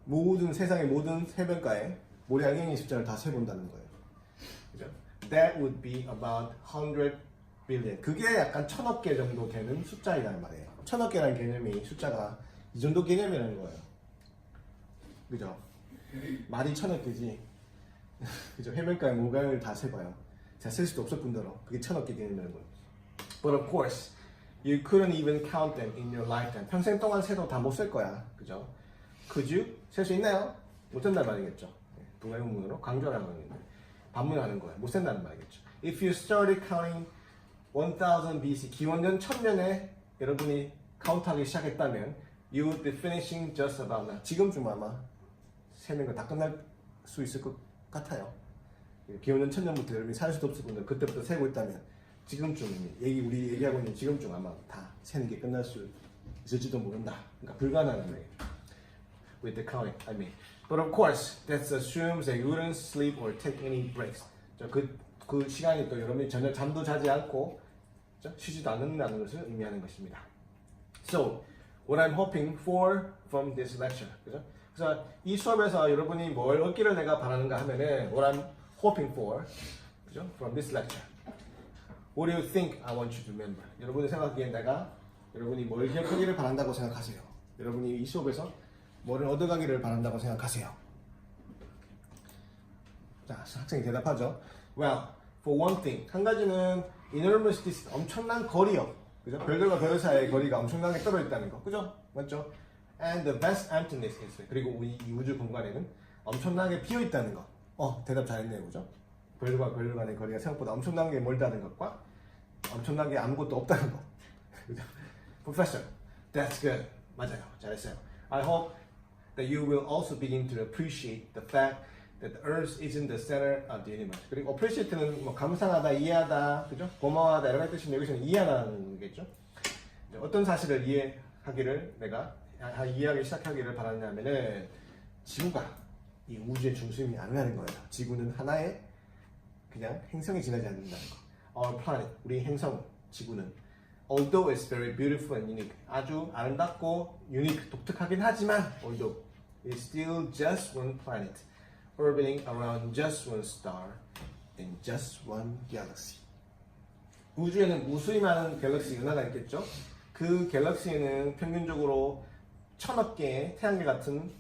모든 세상의 모든 해변가에 모래 알갱이 숫자를 다 세본다는 거예요. 그죠? That would be about 100 billion. 그게 약간 1000억 개 정도 되는 숫자이라는 말이에요. 1000억 개라는 개념이 숫자가 이 정도 개념이라는 거예요. 그죠? 말이 1000억 개지. 그죠? 해변가에 모가를 다 세봐요. 제가 셀 수도 없을 뿐더러 그게 1000억 개 개념이라는 거예요. But of course, you couldn't even count them in your lifetime. 평생 동안 세도 다 못 셀 거야. 그죠? Could you? 셀 수 있나요? 못 센다는 말이겠죠. 동해문으로 강조하는 말인데. 반문하는 거예요. 못 센다는 말이겠죠. If you started counting 1000 BC, 기원전 1000년에 여러분이 카운트하기 시작했다면 you would be finishing just about now. 지금쯤 아마 세는 거 다 끝날 수 있을 것 같아요. 기원전 1000년부터 여러분이 살 수도 없을 건데 그때부터 세고 있다면 지금쯤 우리 얘기하고 있는 지금쯤 아마 다 세는 게 끝날 수 있을지도 모른다. 그러니까 불가능한 거예요. With the counting, I mean. But of course, that assumes that you wouldn't sleep or take any breaks. 그 시간이 또 여러분이 전혀 잠도 자지 않고 쉬지도 않는다는 것을 의미하는 것입니다. So, what I'm hoping for from this lecture, 그죠? 그래서 이 수업에서 여러분이 뭘 얻기를 내가 바라는가 하면은 what I'm hoping for, 그죠? From this lecture. What do you think I want you to remember? 여러분이 생각하기엔 내가 여러분이 뭘 기억하기를 바란다고 생각하세요? 여러분이 이 수업에서 뭐를 얻어가기를 바란다고 생각하세요? 자, 학생이 대답하죠. Well, for one thing, 한 가지는 enormous distance, 엄청난 거리요. 그죠? 별들과 별들 사이의 거리가 엄청나게 떨어져 있다는 거. 그죠? 맞죠? And the vast emptiness is. 그리고 이 우주 공간에는 엄청나게 비어 있다는 거. 대답 잘했네요. 그죠? 별과 별들 간의 거리가 생각보다 엄청나게 멀다는 것과 엄청나게 아무것도 없다는 거. 그죠? Professor, that's good. 맞아요. 잘했어요. I hope that you will also begin to appreciate the fact that the Earth isn't the center of the universe. 그리고 appreciate는 뭐 감상하다, 이해하다, 그죠? 고마워하다 이런 뜻인데 여기서는 이해하다는 거겠죠? 어떤 사실을 이해하기를 내가 이해하기 시작하기를 바라냐면은 지구가 이 우주의 중심이 아니라는 거예요. 지구는 하나의 그냥 행성이 지나지 않는다는 거. Our planet, 우리 행성, 지구는 although it's very beautiful and unique, 아주 아름답고 unique, 독특하긴 하지만 although it's still just one planet, orbiting around just one star in just one galaxy. 우주에는 무수히 많은 갤럭시 은하가 있겠죠? 그 갤럭시에는 평균적으로 1000억 개의 태양계 같은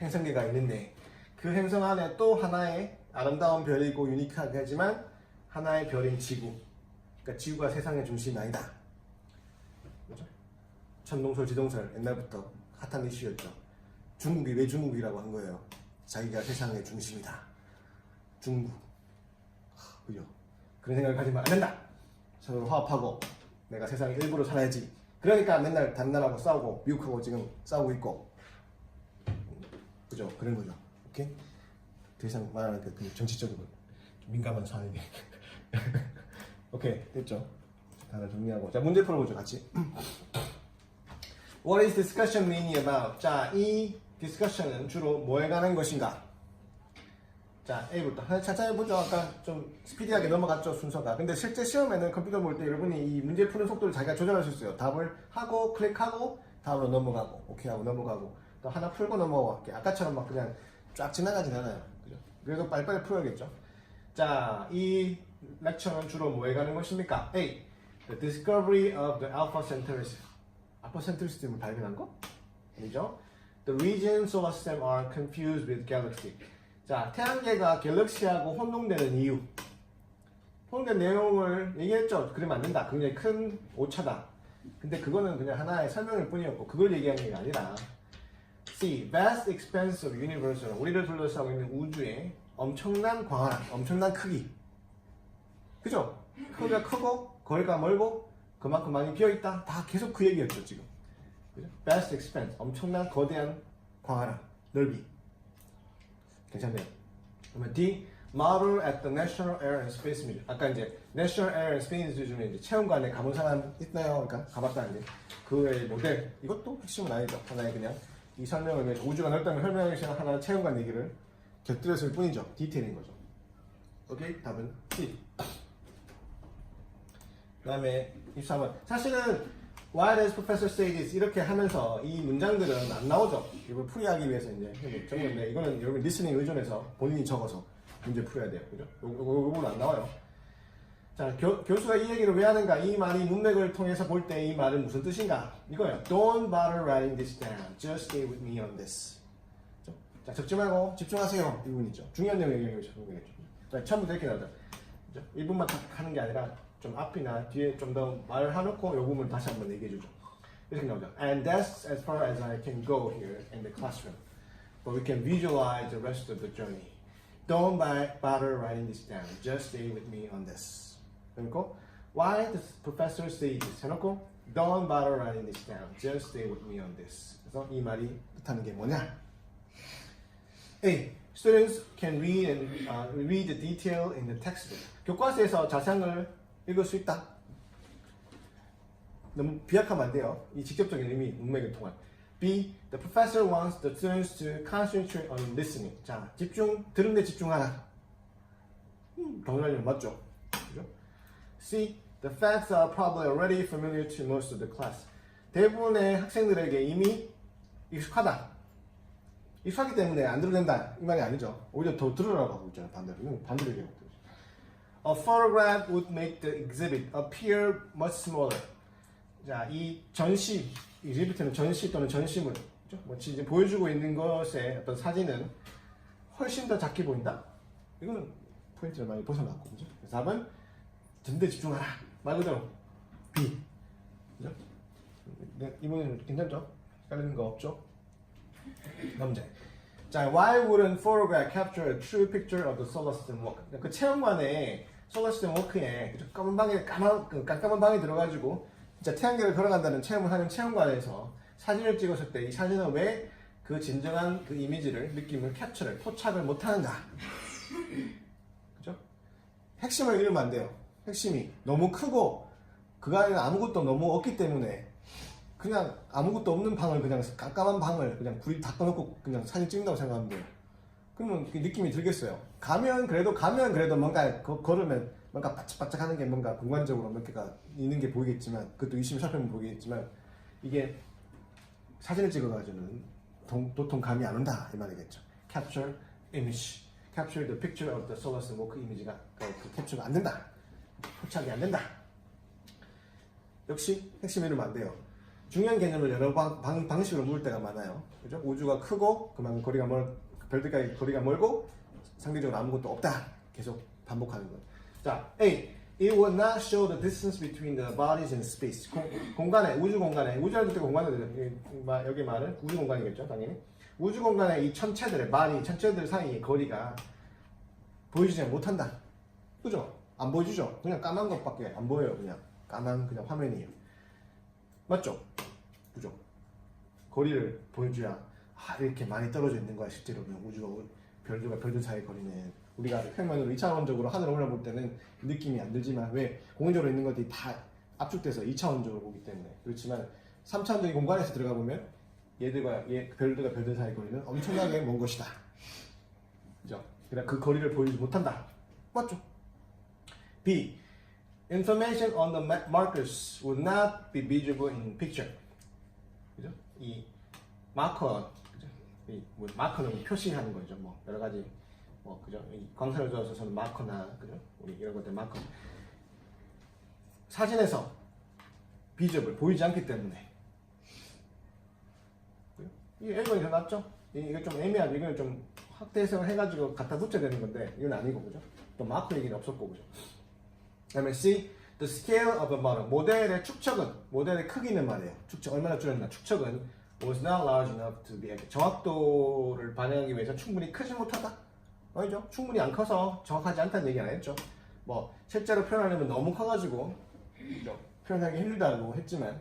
행성계가 있는데 그 행성 안에 또 하나의 아름다운 별이고 유니크하게 하지만 하나의 별인 지구. 그러니까 지구가 세상의 중심이 아니다. 그렇죠? 천동설, 지동설 옛날부터 핫한 이슈였죠. 중국이 왜 중국이라고 한 거예요? 자기가 세상의 중심이다. 중국. 그죠? 그런 생각을 가지면 안 된다. 서로 화합하고 내가 세상의 일부로 살아야지. 그러니까 맨날 다른 나라하고 싸우고 미국하고 지금 싸우고 있고. 그죠? 그런 거죠. 오케이? 더 이상 말하는 그 정치적으로 좀 민감한 사안이네. 오케이, 됐죠? 하나 정리하고. 자, 문제 풀어보죠, 같이. What is discussion mainly about? 자, 이 discussion은 주로 뭐에 관한 것인가? 자, A부터. 차차 해보죠. 아까 좀 스피디하게 넘어갔죠, 순서가. 근데 실제 시험에는 컴퓨터 볼 때 여러분이 이 문제 푸는 속도를 자기가 조절할 수 있어요. 답을 하고, 클릭하고, 다음으로 넘어가고, 오케이 하고 넘어가고, 또 하나 풀고 넘어갈게. 아까처럼 막 그냥 쫙 지나가진 않아요. 그죠? 그래도 빨리빨리 풀어야겠죠. 자, 이 렉처는 주로 뭐에 관한 것입니까? A. The discovery of the alpha Centaurus. 알파 센트리스를 발견한 거? 아니죠? The regions solar system are confused with galaxy. 자, 태양계가 갤럭시하고 혼동되는 이유. 혼동된 내용을 얘기했죠. 그러면 안 된다. 굉장히 큰 오차다. 근데 그거는 그냥 하나의 설명일 뿐이었고 그걸 얘기하는 게 아니라 C. Vast expanse of universe. 우리를 둘러싸고 있는 우주의 엄청난 광활함, 엄청난 크기. 그죠? 크기가 크고 거리가 멀고 그만큼 많이 비어있다. 다 계속 그 얘기였죠 지금. 그죠? Vast expanse. 엄청난 거대한 광활함, 넓이. 괜찮네요. 그러면 D. Model at the National Air and Space Museum. 아까 이제 National Air and Space Museum에 이제 체험관에 가본 사람 있나요? 그러니까 가봤다는데 그의 모델. 이것도 핵심은 아니죠. 하나의 그냥 이 설명을 위해서 우주가 넓다는 설명을 위해서 하나의 체험관 얘기를 곁들였을 뿐이죠. 디테일인 거죠. 오케이? 답은 C. 그 다음에 23번. 사실은 Why does Professor say this? 이렇게 하면서 이 문장들은 안 나오죠. 이걸 풀이하기 위해서 이제 적은 건데 이거는 여러분 리스닝 의존해서 본인이 적어서 문제 풀어야 돼요. 그죠? 요거는 안 나와요. 자, 교수가 이 얘기를 왜 하는가? 이 말이 문맥을 통해서 볼 때 이 말은 무슨 뜻인가? 이거예요. Don't bother writing this down. Just stay with me on this. 자, 적지 말고 집중하세요. 이 부분 있죠. 중요한 내용 얘기하고 싶은 자, 처음부터 이렇게 나오죠. 1분만 딱 하는 게 아니라 좀 앞이나 뒤에 좀 더 말을 해놓고 이 부분 다시 한번 얘기해주죠. 이렇게 나오죠. And that's as far as I can go here in the classroom. But we can visualize the rest of the journey. Don't bother writing this down. Just stay with me on this. 그리고 Why does professor say this? 해놓고 Don't bother writing this down. Just stay with me on this. 그래서 이 말이 뜻하는 게 뭐냐? A. Students can read and read the detail in the textbook. 교과서에서 자세한 읽을 수 있다. 너무 비약하면 안 돼요. 이 직접적인 의미, 문맥을 통한. B. The professor wants the students to concentrate on listening. 자, 들은 데 집중하라. 당연히 맞죠. 그죠? C. The facts are probably already familiar to most of the class. 대부분의 학생들에게 이미 익숙하다. 익숙하기 때문에 안 들어도 된다. 이 말이 아니죠. 오히려 더 들으라고 하고 있잖아요. 반대로. 이건 반대로 얘기하고 있죠. A photograph would make the exhibit appear much smaller. 자, 이 전시, exhibit는 전시 또는 전시물, 그죠? 뭐 지금 보여주고 있는 것의 어떤 사진은 훨씬 더 작게 보인다? 이거는 포인트를 많이 벗어났고, 그죠? 4번, 전대 집중하라. 말 그대로 B. 그죠? 네, 이번에는 괜찮죠? 헷갈리는 거 없죠? 문제. 자, why wouldn't photograph capture a true picture of the solar system walk? 그 체험관에 solar system walk에 까만 방에 깜깜한 방에 들어가지고 진짜 태양계를 걸어간다는 체험을 하는 체험관에서 사진을 찍었을 때 이 사진은 왜 그 진정한 그 이미지를 느낌을 캡처를 포착을 못하는가? 그죠? 핵심을 잃으면 안 돼요. 핵심이 너무 크고 그 안에는 아무것도 너무 없기 때문에 그냥 아무것도 없는 방을 그냥 깜깜한 방을 그냥 불이 다 꺼놓고 그냥 사진 찍는다고 생각하면 돼요. 그러면 그 느낌이 들겠어요. 가면 그래도 뭔가 걸으면 뭔가 바짝바짝 하는 게 뭔가 공간적으로 몇 개가 있는 게 보이겠지만 그것도 유심히 살펴보면 보이겠지만 이게 사진을 찍어가지고는 도통 감이 안 온다 이 말이겠죠. Capture image, capture the picture of the solar system walk 이미지가 그 캡처가 안 된다. 포착이 안 된다. 역시 핵심 이러면 안 돼요. 중요한 개념을 여러 방식으로 묻을 때가 많아요. 그죠? 우주가 크고 그만큼 별들까지 거리가 멀고 상대적으로 아무것도 없다. 계속 반복하는 것. 자, A. It will not show the distance between the bodies in space. 우주 공간에, 우주할 때 공간을 여기 말은 우주 공간이겠죠, 당연히. 우주 공간에 이 천체들 사이의 거리가 보여주지 못한다. 그죠? 안 보여주죠? 그냥 까만 것밖에 안 보여요, 그냥. 까만 그냥 화면이에요. 맞죠? 그죠? 거리를 보여줘야 이렇게 많이 떨어져 있는 거야 실제로 그냥 우주가 별들과 별들 사이의 거리는 우리가 평면으로 2차원적으로 하늘을 올려볼 때는 느낌이 안 들지만 왜 공간적으로 있는 것들이 다 압축돼서 2차원적으로 보기 때문에 그렇지만 3차원적인 공간에서 들어가 보면 별들과 별들 사이의 거리는 엄청나게 먼 것이다. 그죠? 그러나 그 거리를 보이지 못한다. 맞죠? B. Information on the markers would not be visible in picture. 그죠? 이 마커, 그죠? 뭐 마커는 표시하는 거죠. 뭐 여러 가지 그죠? 이 광선을 쏘아서는 마커나 그죠? 우리 이런 것들 마커. 사진에서 비저블 보이지 않기 때문에 이 1번이 더 낫죠? 이게 좀 애매하죠. 이거는 좀 확대 해석을 해가지고 갖다 붙여야 되는 건데 이건 아니고 그죠? 또 마커 얘기는 없었고 그죠? 그다음에 C. The scale of a model. 모델의 축척은 모델의 크기는 말이에요. 축척 얼마나 줄였나? 축척은 was not large enough to be accurate. 정확도를 반영하기 위해서 충분히 크지 못하다. 아니죠? 충분히 안 커서 정확하지 않다는 얘기 안 했죠. 뭐 실제로 표현하려면 너무 커가지고 표현하기 힘들다고 했지만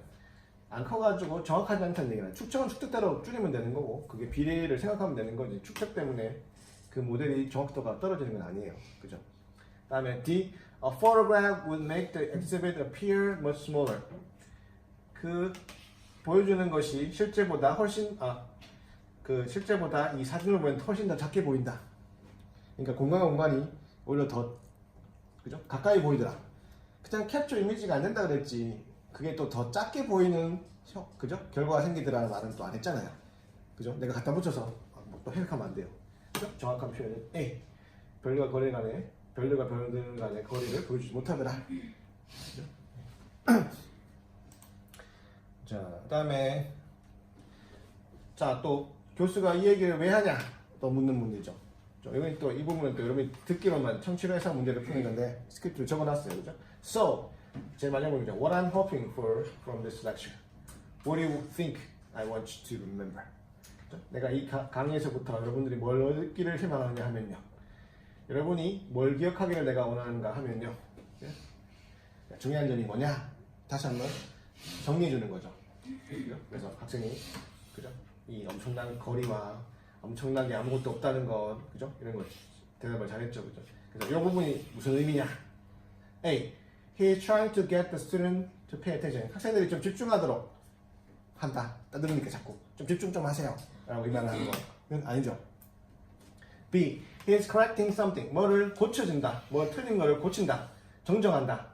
안 커가지고 정확하지 않다는 얘기는 축척은 축척대로 줄이면 되는 거고 그게 비례를 생각하면 되는 거지 축척 때문에 그 모델이 정확도가 떨어지는 건 아니에요. 그죠? 다음에 D. A photograph would make the exhibit appear much smaller. 그 보여주는 것이 실제보다 실제보다 이 사진을 보면 훨씬 더 작게 보인다. 그러니까 공간과 공간이 오히려 더 그죠? 가까이 보이더라. 그냥 캡처 이미지가 안 된다 그랬지. 그게 또 더 작게 보이는 그죠? 결과가 생기더라는 말은 또 안 했잖아요. 그죠? 내가 갖다 붙여서 또 해석하면 안 돼요. 그죠? 정확한 표현은 A. 별과 별들 간의 거리를 보여주지 못하더라. 그죠? 자, 그다음에 또 교수가 이 얘기를 왜 하냐? 또 묻는 문제죠. 여기 또 이 부분은 또 여러분이 듣기로만 청취로 해서 문제를 푸는 건데 스크립트를 적어놨어요, 그죠? So, 제일 마지막 문제죠. What I'm hoping for from this lecture. What do you think I want you to remember? 그죠? 내가 이 강의에서부터 여러분들이 뭘 얻기를 희망하느냐 하면요. 여러분이 뭘 기억하기를 내가 원하는가 하면요. 중요한 점이 뭐냐? 다시 한번 정리해 주는 거죠. 그죠? 그래서 학생이 그죠? 이 엄청난 거리와 엄청나게 아무것도 없다는 것, 그죠? 이런 거 대답을 잘했죠, 그죠? 그래서 이 부분이 무슨 의미냐? A. He is trying to get the student to pay attention. 학생들이 좀 집중하도록 한다. 따들으니까 자꾸 좀 집중 좀 하세요. 라고 의미하는 거. 그건 아니죠. B. He is correcting something. 뭐를 고쳐준다. 뭘 틀린 거를 고친다. 정정한다.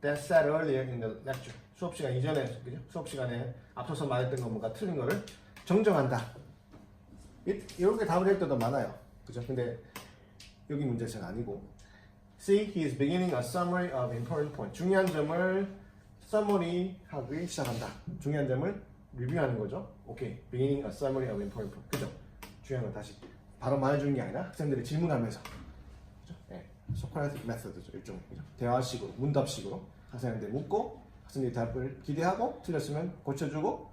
That said earlier in the lecture. 수업 시간 이전에, 그죠? 수업 시간에 앞서서 말했던 거 뭔가 틀린 거를 정정한다. 이렇게 답을 할 때도 많아요. 그죠? 근데 여기 문제는 아니고. C. He is beginning a summary of important points. 중요한 점을 summary 하기 시작한다. 중요한 점을 리뷰하는 거죠. 오케이. Beginning a summary of important points. 그죠? 중요한 건 다시 바로 말해주는 게 아니라 학생들이 질문하면서. 그죠? 네. 소크라틱 메소드죠. 일종의. 그죠? 대화식으로, 문답식으로 학생한테 묻고 학생들이 답을 기대하고 틀렸으면 고쳐주고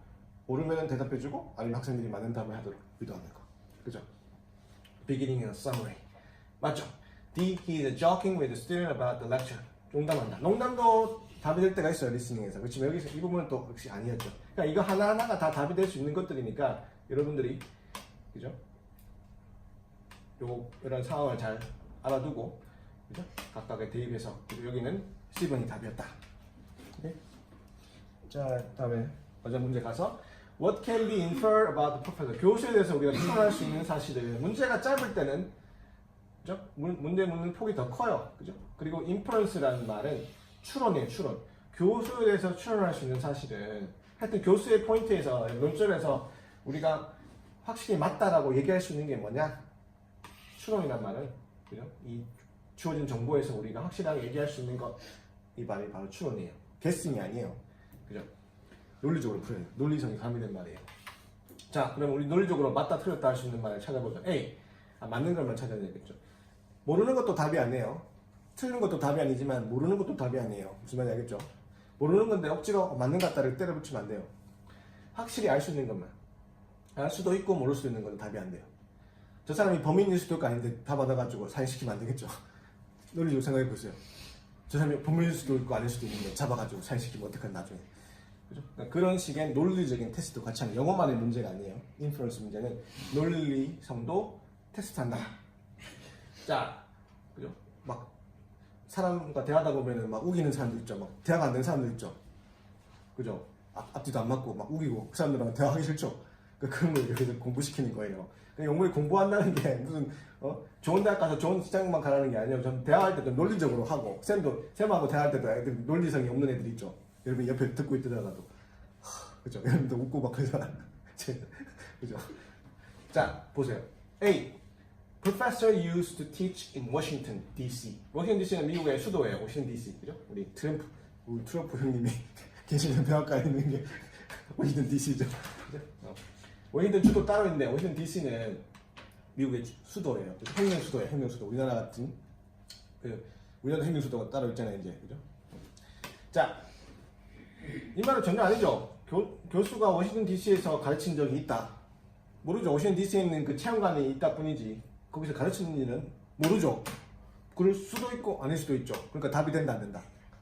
옳으면 대답해주고 아니면 학생들이 맞는 답을 하도록 유도하는 거. 그죠? Beginning a summary. 맞죠? D. He is joking with the student about the lecture. 농담한다. 농담도 답이 될 때가 있어요. 리스닝에서. 그렇지만 여기서 이 부분은 또 역시 아니었죠. 그러니까 이거 하나하나가 다 답이 될 수 있는 것들이니까 여러분들이 그죠? 이런 상황을 잘 알아두고 그죠? 각각의 대입해서 그리고 여기는 C번이 답이었다. 오케이? 자, 다음에 어제 문제 가서 What can be inferred about the professor? 교수에 대해서 우리가 추론할 수 있는 사실은 문제가 짧을 때는 그죠? 문제 묻는 폭이 더 커요. 그죠? 그리고 inference라는 말은 추론이에요, 추론. 교수에 대해서 추론할 수 있는 사실은 하여튼 교수의 포인트에서 논점에서 우리가 확실히 맞다라고 얘기할 수 있는 게 뭐냐? 추론이란 말은 그죠? 이 주어진 정보에서 우리가 확실하게 얘기할 수 있는 것 이 말이 바로 추론이에요. guessing이 아니에요. 그죠? 논리적으로 풀어요. 논리성이 가미된 말이에요. 자, 그럼 우리 논리적으로 맞다 틀렸다 할 수 있는 말을 찾아보죠. A. 맞는 것만 찾아야 되겠죠. 모르는 것도 답이 아니에요. 틀린 것도 답이 아니지만 모르는 것도 답이 아니에요. 무슨 말인지 알겠죠? 모르는 건데 억지로 맞는 것 같다를 때려 붙이면 안 돼요. 확실히 알 수 있는 것만. 알 수도 있고 모를 수도 있는 건 답이 안 돼요. 저 사람이 범인일 수도 있고 아닌데 다 받아가지고 사인시키면 안 되겠죠. 논리적으로 생각해 보세요. 저 사람이 범인일 수도 있고 아닐 수도 있는데 잡아가지고 사인시키면 어떡하나 나중에. 그죠? 그러니까 그런 식의 논리적인 테스트도 같이 하는 영어만의 문제가 아니에요. 인프런스 문제는 논리성도 테스트한다. 자, 그죠? 막 사람과 대화하다 보면은 막 우기는 사람도 있죠. 막 대화가 안 되는 사람도 있죠. 그죠? 앞뒤도 안 맞고 막 우기고 그 사람들하고 대화하기 싫죠. 그런 걸 이렇게 공부시키는 거예요. 영문을 공부한다는 게 무슨 좋은 대학 가서 좋은 직장만 가라는 게 아니에요. 전 대화할 때도 논리적으로 하고 쌤하고 대화할 때도 애들 논리성이 없는 애들 있죠. 여러분 옆에 듣고 있더라도 그죠? 여러분도 웃고 막 그러잖아. 그죠? 자 보세요. A. Professor used to teach in Washington D.C. 워싱턴 D.C.는 미국의 수도예요. 워싱턴 D.C. 그죠? 우리 트럼프 형님이 계시는 대학가에 있는 게 워싱턴 D.C.죠. 그죠? 워싱턴 주도 따로 있는데 워싱턴 D.C.는 미국의 수도예요. 행정 수도예요. 행정 수도. 우리나라 같은 우리나라 행정 수도가 따로 있잖아요. 이제 그죠? 자, 이 말은 전혀 아니죠. 교수가 워싱턴 D.C.에서 가르친 적이 있다. 모르죠. 워싱턴 D.C.에 있는 그 체험관이 있다 뿐이지. 거기서 가르치는지는 모르죠. 그럴 수도 있고 아닐 수도 있죠. 그러니까 답이 된다 안 된다?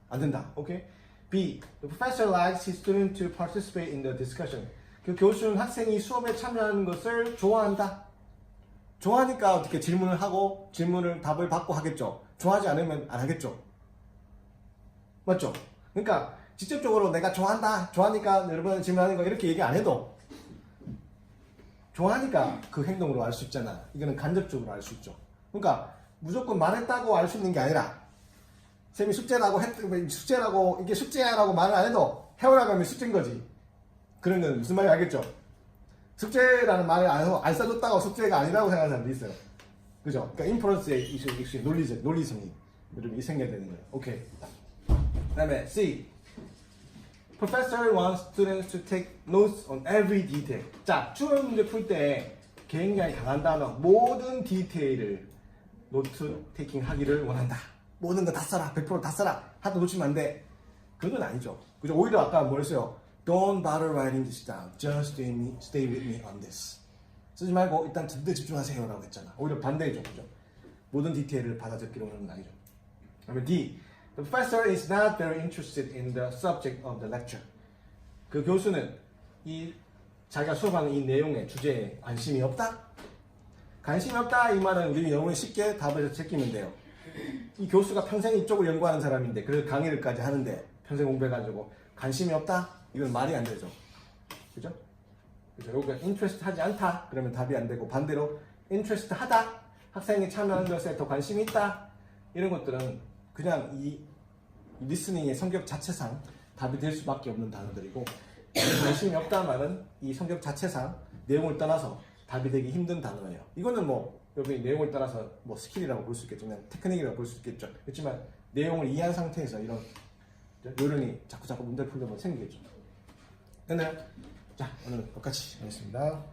안 된다. 오케이? B. The professor likes his student to participate in the discussion. 그 교수는 학생이 수업에 참여하는 것을 좋아한다. 좋아하니까 어떻게 질문을 하고 답을 받고 하겠죠. 좋아하지 않으면 안 하겠죠. 맞죠? 그러니까 직접적으로 내가 좋아하니까 여러분 질문하는 거 이렇게 얘기 안 해도 좋아하니까 그 행동으로 알 수 있잖아. 이거는 간접적으로 알 수 있죠. 그러니까 무조건 말했다고 알 수 있는 게 아니라 쌤이 숙제라고 이게 숙제야라고 말을 안 해도 해오라고 하면 숙제인 거지. 그런 건 무슨 말인지 알겠죠? 숙제라는 말을 안 써줬다고 숙제가 아니라고 생각하는 사람도 있어요. 그죠? 그러니까 인퍼런스의 이슈, 논리성이 여러분이 생겨야 되는 거예요. 오케이. 그 다음에 C. Professor wants students to take notes on every detail. 자, 추론 문제 풀 때 굉장히 강한 단어, 모든 디테일을 노트 테이킹 하기를 원한다. 모든 거 다 써라. 100% 다 써라. 하도 놓치면 안 돼. 그건 아니죠. 그죠? 오히려 아까 뭐랬어요? Don't bother writing this down. Just stay with me on this. 쓰지 말고 일단 듣는데 집중하세요 라고 했잖아. 오히려 반대죠. 그죠? 모든 디테일을 받아 적기로 하는 건 아니죠. 그다음에 D. The professor is not very interested in the subject of the lecture. 그 교수는 자기가 수업하는 이 내용의 주제에 관심이 없다? 관심이 없다 이 말은 우리 너무 쉽게 답을 제끼면 돼요. 이 교수가 평생 이쪽을 연구하는 사람인데 그래서 강의를까지 하는데 평생 공부해가지고 관심이 없다? 이건 말이 안 되죠. 그죠? 그죠? 여기가 interest 하지 않다? 그러면 답이 안 되고 반대로 interest 하다? 학생이 참여하는 것에 더 관심이 있다? 이런 것들은 그냥 이 리스닝의 성격 자체상 답이 될 수밖에 없는 단어들이고 관심이 없다는 말은 이 성격 자체상 내용을 떠나서 답이 되기 힘든 단어예요. 이거는 뭐 여기 내용을 따라서 뭐 스킬이라고 볼 수 있겠죠. 그냥 테크닉이라고 볼 수 있겠죠. 그렇지만 내용을 이해한 상태에서 이런 요령이 자꾸 문제를 풀려면 생기겠죠. 됐나요? 자, 오늘 여기까지 하겠습니다.